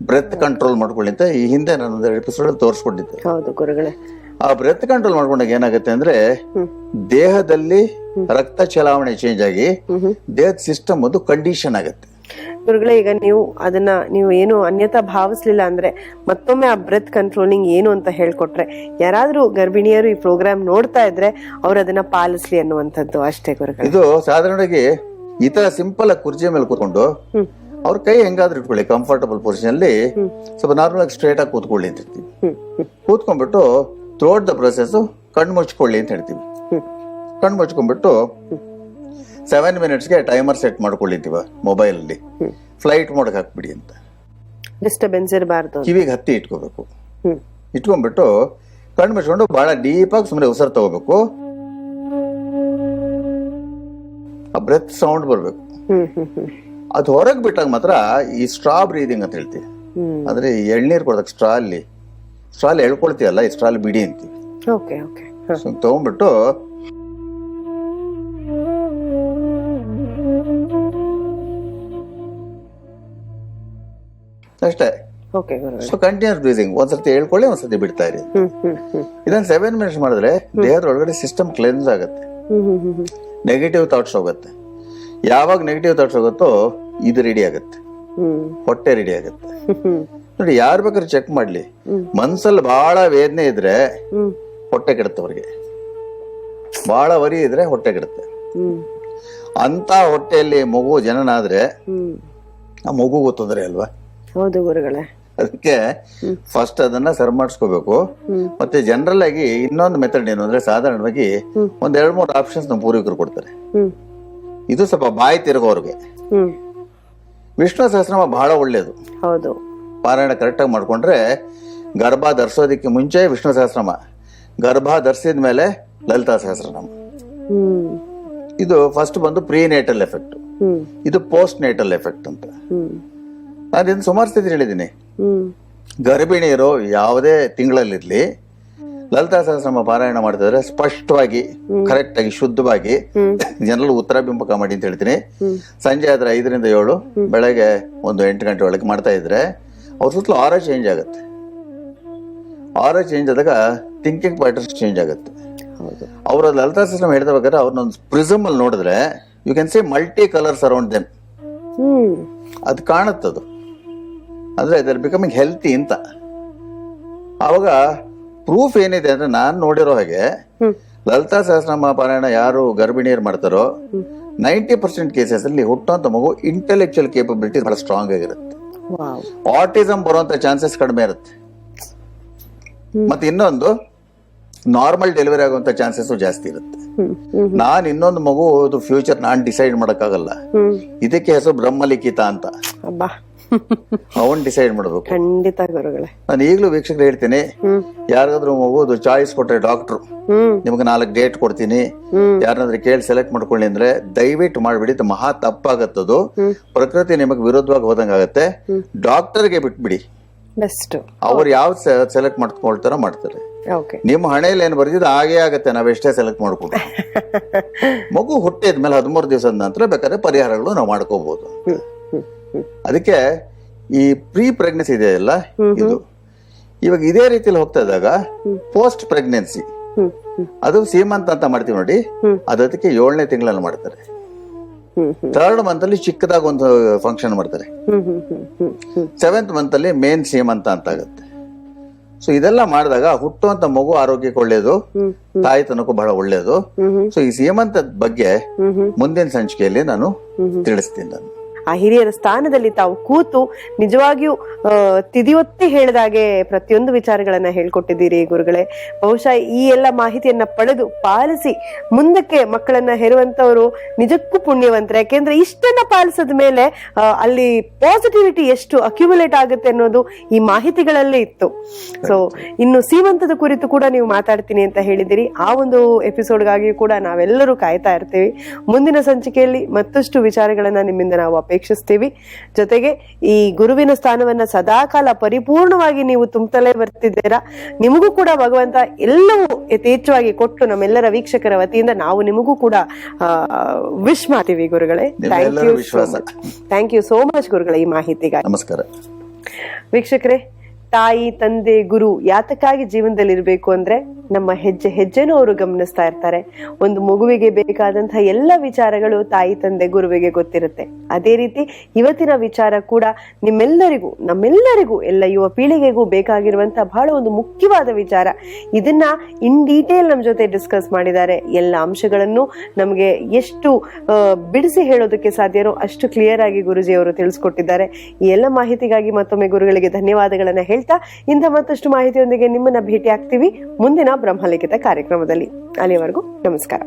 ಬ್ರೆತ್ ಕಂಟ್ರೋಲ್ ಮಾಡ್ಕೊಳ್ಳಿ ಅಂತ. ಈ ಹಿಂದೆ ನಾನು ಒಂದು ಎಪಿಸೋಡ್ ತೋರಿಸ್ಕೊಂಡಿದ್ದೆ. ಹೌದು ಗುರುಗಳೇ. ಆ ಬ್ರೆತ್ ಕಂಟ್ರೋಲ್ ಮಾಡ್ಕೊಂಡಾಗ ಏನಾಗುತ್ತೆ ಅಂದ್ರೆ, ದೇಹದಲ್ಲಿ ರಕ್ತ ಚಲಾವಣೆ ಚೇಂಜ್ ಆಗಿ ದೇಹದ ಸಿಸ್ಟಮ್ ಒಂದು ಕಂಡೀಷನ್ ಆಗುತ್ತೆ. ಗುರುಗಳೇ, ಈಗ ನೀವು ಏನು ಅನ್ಯತಾ ಭಾವಿಸ್ಲಿಲ್ಲ ಅಂದ್ರೆ, ಮತ್ತೊಮ್ಮೆ ಆ ಬ್ರೆತ್ ಕಂಟ್ರೋಲಿಂಗ್ ಏನು ಅಂತ ಹೇಳ್ಕೊಟ್ರೆ, ಯಾರಾದ್ರೂ ಗರ್ಭಿಣಿಯರು ಈ ಪ್ರೋಗ್ರಾಮ್ ನೋಡ್ತಾ ಇದ್ರೆ ಅವ್ರು ಅದನ್ನ ಪಾಲಿಸ್ಲಿ ಅನ್ನುವಂಥದ್ದು ಅಷ್ಟೇ ಗುರುಗಳೇ. ಇದು ಸಾಧಾರಣವಾಗಿ ಈ ತರ ಸಿಂಪಲ್ ಆಗಿ ಕುರ್ಚಿ ಮೇಲೆ ಕೂತ್ಕೊಂಡು ಅವ್ರ ಕೈ ಹೆಂಗಾದ್ರೂ ಇಟ್ಕೊಳ್ಳಿ, ಕಂಫರ್ಟಬಲ್ ಪೊಸಿಷನ್ ಅಲ್ಲಿ ಸ್ವಲ್ಪ ನಾರ್ಮಲ್ ಆಗಿ ಸ್ಟ್ರೇಟ್ ಆಗಿ ಕೂತ್ಕೊಳ್ಳಿ ಅಂತ ಹೇಳ್ತೀವಿ. ಕೂತ್ಕೊಂಡ್ಬಿಟ್ಟು ಥ್ರೂಔಟ್ ದ ಪ್ರೊಸೆಸ್ ಕಣ್ಣು ಮುಚ್ಕೊಳ್ಳಿ ಅಂತ ಹೇಳ್ತೀವಿ. ಕಣ್ಣು ಮುಚ್ಕೊಂಡ್ಬಿಟ್ಟು 7 ಮಿನಿಟ್ಸ್ಗೆ ಟೈಮರ್ ಸೆಟ್ ಮಾಡ್ಕೊಳ್ಳಿದ್ದೀವ ಮೊಬೈಲ್ ಅಲ್ಲಿ, ಫ್ಲೈಟ್ ಮೋಡ್ಗೆ ಹಾಕ್ಬಿಡಿ ಅಂತ. ಡಿಸ್ಟರ್ಬೆನ್ಸ್ ಇರಬಾರ್ದು, ಕಿವಿಗೆ ಹತ್ತಿ ಇಟ್ಕೋಬೇಕು. ಇಟ್ಕೊಂಡ್ಬಿಟ್ಟು ಕಣ್ಣು ಮುಚ್ಕೊಂಡು ಬಹಳ ಡೀಪ್ ಆಗಿ ಸುಮ್ಮನೆ ಉಸಿರು ತಗೋಬೇಕು. ಆ ಬ್ರೆತ್ ಸೌಂಡ್ ಬರ್ಬೇಕು. ಅದು ಹೊರಗೆ ಬಿಟ್ಟಾಗ ಮಾತ್ರ ಈ ಸ್ಟ್ರಾ ಬ್ರೀದಿಂಗ್ ಅಂತ ಹೇಳ್ತೀವಿ. ಅಂದ್ರೆ ಎಳ್ನೀರ್ ಕೊಡೋದಕ್ ಸ್ಟ್ರಾಲ್ ಎಳ್ಕೊಳ್ತೀವಲ್ಲ, ಈ ಸ್ಟ್ರಾಲ್ ಬಿಡಿ ಅಂತೀವಿ. ತಗೊಂಡ್ಬಿಟ್ಟು ಅಷ್ಟೇ. ಓಕೆ ಗುರುಗಳೇ. ಸೊ ಕಂಟಿನ್ಯೂಸ್ ಬ್ರೀದಿಂಗ್, ಒಂದ್ಸತಿ ಹೇಳ್ಕೊಳ್ಳಿ, ಒಂದ್ಸತಿ ಬಿಡ್ತಾ ಇರಿ. ಇದನ್ನ 7 ಮಿನಿಟ್ಸ್ ಮಾಡಿದ್ರೆ ದೇಹದ ಒಳಗಡೆ ಸಿಸ್ಟಮ್ ಕ್ಲೆನ್ಸ್ ಆಗುತ್ತೆ, ನೆಗೆಟಿವ್ ಥಾಟ್ಸ್ ಹೋಗುತ್ತೆ. ಯಾವಾಗ ನೆಗೆಟಿವ್ ಥಾಟ್ಸ್ ಹೋಗುತ್ತೋ ಇದು ರೆಡಿ ಆಗುತ್ತೆ, ಹೊಟ್ಟೆ ರೆಡಿ ಆಗುತ್ತೆ. ನೋಡಿ, ಯಾರು ಬೇಕಾದ್ರೂ ಚೆಕ್ ಮಾಡ್ಲಿ, ಮನ್ಸಲ್ಲಿ ಬಹಳ ವೇದನೆ ಇದ್ರೆ ಹೊಟ್ಟೆ ಕೆಡುತ್ತೆ, ಅವ್ರಿಗೆ ಬಹಳ ವರಿ ಇದ್ರೆ ಹೊಟ್ಟೆ ಕೆಡುತ್ತೆ. ಅಂತ ಹೊಟ್ಟೆಯಲ್ಲಿ ಮಗು ಜನನ ಆದ್ರೆ ಆ ಮಗುಗೂ ತೊಂದರೆ ಅಲ್ವಾ? ಹೌದು ಗುರುಗಳೇ. ಅದಕ್ಕೆ ಫಸ್ಟ್ ಅದನ್ನ ಸರಿ ಮಾಡಿಸ್ಕೋಬೇಕು. ಮತ್ತೆ ಜನರಲ್ ಆಗಿ ಇನ್ನೊಂದು ಮೆಥಡ್ ಏನು ಅಂದ್ರೆ, ಸಾಧಾರಣವಾಗಿ ಒಂದ್ 2-3 ಆಪ್ಷನ್ಸ್ ನಮ್ಮ ಪೂರ್ವಿಕರು ಕೊಡ್ತಾರೆ. ಇದು ಸ್ವಲ್ಪ ಬಾಯಿ ತಿರುಗೋರ್ಗೆ. ವಿಷ್ಣು ಸಹಸ್ರನಾಮ ಬಹಳ ಒಳ್ಳೇದು. ಹೌದು, ಪಾರಾಯಣ ಕರೆಕ್ಟ್ ಆಗಿ ಮಾಡ್ಕೊಂಡ್ರೆ ಗರ್ಭ ಧರಿಸೋದಕ್ಕೆ ಮುಂಚೆ ವಿಷ್ಣು ಸಹಸ್ರನಾಮ, ಗರ್ಭ ಧರಿಸಿದ ಮೇಲೆ ಲಲಿತಾ ಸಹಸ್ರನಾಮ. ಇದು ಫಸ್ಟ್ ಬಂದು ಪ್ರೀನೇಟಲ್ ಎಫೆಕ್ಟ್, ಇದು ಪೋಸ್ಟ್ ನೇಟಲ್ ಎಫೆಕ್ಟ್ ಅಂತ. ನಾನು ಇದನ್ನು ಸುಮಾರು ಸ್ಥಿತಿ ಹೇಳಿದ್ದೀನಿ. ಗರ್ಭಿಣಿಯರು ಯಾವುದೇ ತಿಂಗಳಲ್ಲಿರ್ಲಿ ಲಲಿತಾ ಸಹಸ್ರನಾಮ ಪಾರಾಯಣ ಮಾಡ್ತಿದ್ರೆ ಸ್ಪಷ್ಟವಾಗಿ, ಕರೆಕ್ಟ್ ಆಗಿ, ಶುದ್ಧವಾಗಿ, ಜನರಲ್ ಉತ್ತರಾಭಿಮುಖ ಮಾಡಿ ಅಂತ ಹೇಳ್ತೀನಿ. ಸಂಜೆ ಆದ್ರೆ 5 ರಿಂದ 7, ಬೆಳಗ್ಗೆ ಒಂದು 8 ಗಂಟೆ ಒಳಗೆ ಮಾಡ್ತಾ ಇದ್ರೆ ಅವ್ರ ಸುತ್ತಲೂ ಆರ ಚೇಂಜ್ ಆಗುತ್ತೆ. ಆರ ಚೇಂಜ್ ಆದಾಗ ಥಿಂಕಿಂಗ್ ಪ್ಯಾಟರ್ನ್ಸ್ ಚೇಂಜ್ ಆಗುತ್ತೆ. ಅವ್ರ ಲಲಿತಾ ಸಹಸ್ರನಾಮ ಹೇಳ್ತಾ ಬೇಕಾದ್ರೆ ಅವ್ರನ್ನೊಂದು ಪ್ರಿಸಮ್ ಅಲ್ಲಿ ನೋಡಿದ್ರೆ you can see multi colours around them. ಅದು ಕಾಣುತ್ತದು, ಅಂದ್ರೆ ದರ್ ಬಿಕಮಿಂಗ್ ಹೆಲ್ತಿ ಅಂತ. ಅವಾಗ ಪ್ರೂಫ್ ಏನಿದೆ ಅಂದ್ರೆ, ನಾನ್ ನೋಡಿರೋ ಹಾಗೆ ಲಲಿತಾ ಸಹಸ್ರನಾಮ ಪಾರಾಯಣ ಯಾರು ಗರ್ಭಿಣಿಯರು ಮಾಡ್ತಾರೋ 90% ಕೇಸಸ್ ಅಲ್ಲಿ ಹುಟ್ಟುವಂತ ಮಗು ಇಂಟೆಲೆಕ್ಚುಯಲ್ ಕೇಪಬಿಲಿಟಿ ಬಹಳ ಸ್ಟ್ರಾಂಗ್ ಆಗಿರುತ್ತೆ. ಆಟಿಸಮ್ ಬರುವಂತ ಚಾನ್ಸಸ್ ಕಡಿಮೆ ಇರುತ್ತೆ. ಮತ್ತೆ ಇನ್ನೊಂದು, ನಾರ್ಮಲ್ ಡೆಲಿವರಿ ಆಗುವಂತ ಚಾನ್ಸಸ್ ಜಾಸ್ತಿ ಇರುತ್ತೆ. ನಾನ್ ಇನ್ನೊಂದು ಮಗು ಫ್ಯೂಚರ್ ನಾನ್ ಡಿಸೈಡ್ ಮಾಡಕ್ಕಾಗಲ್ಲ. ಇದಕ್ಕೆ ಹೆಸರು ಬ್ರಹ್ಮಲಿಖಿತ ಅಂತ. ಅವನ್ ಡಿಸೈಡ್ ಮಾಡ್ಬೇಕು. ಖಂಡಿತ ಗುರುಗಳೇ. ನಾನು ಈಗಲೂ ವೀಕ್ಷಕರು ಹೇಳ್ತೀನಿ, ಯಾರಿಗಾದ್ರೂ ಮಗುದು ಚಾಯ್ಸ್ ಕೊಟ್ರೆ ಡಾಕ್ಟ್ರು ನಿಮ್ಗೆ 4 ಡೇಟ್ ಕೊಡ್ತೀನಿ, ಯಾರನ್ನಾದ್ರೂ ಕೇಳಿ ಸೆಲೆಕ್ಟ್ ಮಾಡ್ಕೊಳ್ಳಿ ಅಂದ್ರೆ ದಯವಿಟ್ಟು ಮಾಡ್ಬಿಡಿ. ಮಹಾ ತಪ್ಪಾಗತ್ತದು. ಪ್ರಕೃತಿ ನಿಮಗೆ ವಿರುದ್ಧವಾಗಿ ಹೋದಂಗಾಗತ್ತೆ. ಡಾಕ್ಟರ್ಗೆ ಬಿಟ್ಬಿಡಿ, ಬೆಸ್ಟ್. ಅವ್ರು ಯಾವ್ದು ಸೆಲೆಕ್ಟ್ ಮಾಡ್ಕೊಳ್ತಾರೋ ಮಾಡ್ತಾರೆ. ನಿಮ್ಮ ಹಣೆಯಲ್ಲಿ ಏನ್ ಬರ್ದಿದ್ದು ಹಾಗೇ ಆಗತ್ತೆ, ನಾವೆಷ್ಟೇ ಸೆಲೆಕ್ಟ್ ಮಾಡ್ಕೊಂಡು. ಮಗು ಹುಟ್ಟಿದ ಮೇಲೆ 13 ದಿವಸದ ನಂತರ ಬೇಕಾದ್ರೆ ಪರಿಹಾರಗಳು ನಾವು ಮಾಡ್ಕೋಬಹುದು. ಅದಕ್ಕೆ ಈ ಪ್ರೀ ಪ್ರೆಗ್ನೆನ್ಸಿ ಇದೆಯಲ್ಲ, ಇದು ಇವಾಗ ಇದೇ ರೀತಿಯಲ್ಲಿ ಹೋಗ್ತಾ ಇದ್ದಾಗ ಪೋಸ್ಟ್ ಪ್ರೆಗ್ನೆನ್ಸಿ, ಅದು ಸೀಮಂತ ಅಂತ ಮಾಡ್ತೀವಿ ನೋಡಿ, ಅದಕ್ಕೆ 7ನೇ ತಿಂಗಳಲ್ಲಿ ಮಾಡ್ತಾರೆ. 3rd ಮಂತ್ ಅಲ್ಲಿ ಚಿಕ್ಕದಾಗ ಒಂದು ಫಂಕ್ಷನ್ ಮಾಡ್ತಾರೆ. 7th ಮಂತ್ ಅಲ್ಲಿ ಮೇನ್ ಸೀಮಂತ ಅಂತ ಆಗುತ್ತೆ. ಸೊ ಇದೆಲ್ಲ ಮಾಡಿದಾಗ ಹುಟ್ಟುವಂತ ಮಗು ಆರೋಗ್ಯಕ್ಕೆ ಒಳ್ಳೇದು, ತಾಯಿತನಕ್ಕೂ ಬಹಳ ಒಳ್ಳೇದು. ಸೊ ಈ ಸೀಮಂತದ ಬಗ್ಗೆ ಮುಂದಿನ ಸಂಚಿಕೆಯಲ್ಲಿ ನಾನು ತಿಳಿಸ್ತೀನಿ. ನಾನು ಆ ಹಿರಿಯರ ಸ್ಥಾನದಲ್ಲಿ ತಾವು ಕೂತು ನಿಜವಾಗಿಯೂ ತಿದಿಯೊತ್ತಿ ಹೇಳಿದಾಗೆ ಪ್ರತಿಯೊಂದು ವಿಚಾರಗಳನ್ನ ಹೇಳ್ಕೊಟ್ಟಿದ್ದೀರಿ ಗುರುಗಳೇ. ಬಹುಶಃ ಈ ಎಲ್ಲ ಮಾಹಿತಿಯನ್ನ ಪಡೆದು ಪಾಲಿಸಿ ಮುಂದಕ್ಕೆ ಮಕ್ಕಳನ್ನ ಹೆರುವಂತವರು ನಿಜಕ್ಕೂ ಪುಣ್ಯವಂತರ. ಯಾಕೆಂದ್ರೆ ಇಷ್ಟನ್ನ ಪಾಲಿಸಿದ ಮೇಲೆ ಅಲ್ಲಿ ಪಾಸಿಟಿವಿಟಿ ಎಷ್ಟು ಅಕ್ಯುಮುಲೇಟ್ ಆಗುತ್ತೆ ಅನ್ನೋದು ಈ ಮಾಹಿತಿಗಳಲ್ಲೇ ಇತ್ತು. ಸೊ ಇನ್ನು ಸೀಮಂತದ ಕುರಿತು ಕೂಡ ನೀವು ಮಾತಾಡ್ತೀನಿ ಅಂತ ಹೇಳಿದಿರಿ. ಆ ಒಂದು ಎಪಿಸೋಡ್ಗಾಗಿ ಕೂಡ ನಾವೆಲ್ಲರೂ ಕಾಯ್ತಾ ಇರ್ತೀವಿ. ಮುಂದಿನ ಸಂಚಿಕೆಯಲ್ಲಿ ಮತ್ತಷ್ಟು ವಿಚಾರಗಳನ್ನ ನಿಮ್ಮಿಂದ ನಾವು ಅಪೇಕ್ಷಿಸ್ತೀವಿ. ಜೊತೆಗೆ ಈ ಗುರುವಿನ ಸ್ಥಾನವನ್ನ ಸದಾಕಾಲ ಪರಿಪೂರ್ಣವಾಗಿ ನೀವು ತುಂಬುತ್ತಲೇ ಬರ್ತಿದ್ದೀರಾ. ನಿಮಗೂ ಕೂಡ ಭಗವಂತ ಎಲ್ಲವೂ ಯಥೇಚ್ಛವಾಗಿ ಕೊಟ್ಟು ನಮ್ಮೆಲ್ಲರ ವೀಕ್ಷಕರ ವತಿಯಿಂದ ನಾವು ನಿಮಗೂ ಕೂಡ ವಿಶ್ ಮಾಡ್ತೀವಿ ಗುರುಗಳೇ. ಥ್ಯಾಂಕ್ ಯು ಸೋ ಮಚ್ ಗುರುಗಳೇ ಈ ಮಾಹಿತಿಗಾಗಿ. ನಮಸ್ಕಾರ ವೀಕ್ಷಕರೇ. ತಾಯಿ, ತಂದೆ, ಗುರು ಯಾತಕ್ಕಾಗಿ ಜೀವನದಲ್ಲಿ ಇರಬೇಕು ಅಂದ್ರೆ ನಮ್ಮ ಹೆಜ್ಜೆ ಹೆಜ್ಜೆನೂ ಅವರು ಗಮನಿಸ್ತಾ ಇರ್ತಾರೆ. ಒಂದು ಮಗುವಿಗೆ ಬೇಕಾದಂತಹ ಎಲ್ಲ ವಿಚಾರಗಳು ತಾಯಿ, ತಂದೆ, ಗುರುವಿಗೆ ಗೊತ್ತಿರುತ್ತೆ. ಅದೇ ರೀತಿ ಇವತ್ತಿನ ವಿಚಾರ ಕೂಡ ನಿಮ್ಮೆಲ್ಲರಿಗೂ, ನಮ್ಮೆಲ್ಲರಿಗೂ, ಎಲ್ಲ ಯುವ ಪೀಳಿಗೆಗೂ ಬೇಕಾಗಿರುವಂತಹ ಬಹಳ ಒಂದು ಮುಖ್ಯವಾದ ವಿಚಾರ. ಇದನ್ನ ಇನ್ ಡೀಟೇಲ್ ನಮ್ಮ ಜೊತೆ ಡಿಸ್ಕಸ್ ಮಾಡಿದ್ದಾರೆ. ಎಲ್ಲ ಅಂಶಗಳನ್ನು ನಮಗೆ ಎಷ್ಟು ಬಿಡಿಸಿ ಹೇಳೋದಕ್ಕೆ ಸಾಧ್ಯನೋ ಅಷ್ಟು ಕ್ಲಿಯರ್ ಆಗಿ ಗುರುಜಿ ಅವರು ತಿಳಿಸ್ಕೊಟ್ಟಿದ್ದಾರೆ. ಈ ಎಲ್ಲ ಮಾಹಿತಿಗಾಗಿ ಮತ್ತೊಮ್ಮೆ ಗುರುಗಳಿಗೆ ಧನ್ಯವಾದಗಳನ್ನ ಹೇಳ್ತಾ ಇಂಥ ಮತ್ತಷ್ಟು ಮಾಹಿತಿಯೊಂದಿಗೆ ನಿಮ್ಮನ್ನ ಭೇಟಿ ಆಗ್ತೀವಿ ಮುಂದಿನ ಬ್ರಹ್ಮಲಿಖಿತ ಕಾರ್ಯಕ್ರಮದಲ್ಲಿ. ಅಲ್ಲಿಯವರೆಗೂ ನಮಸ್ಕಾರ.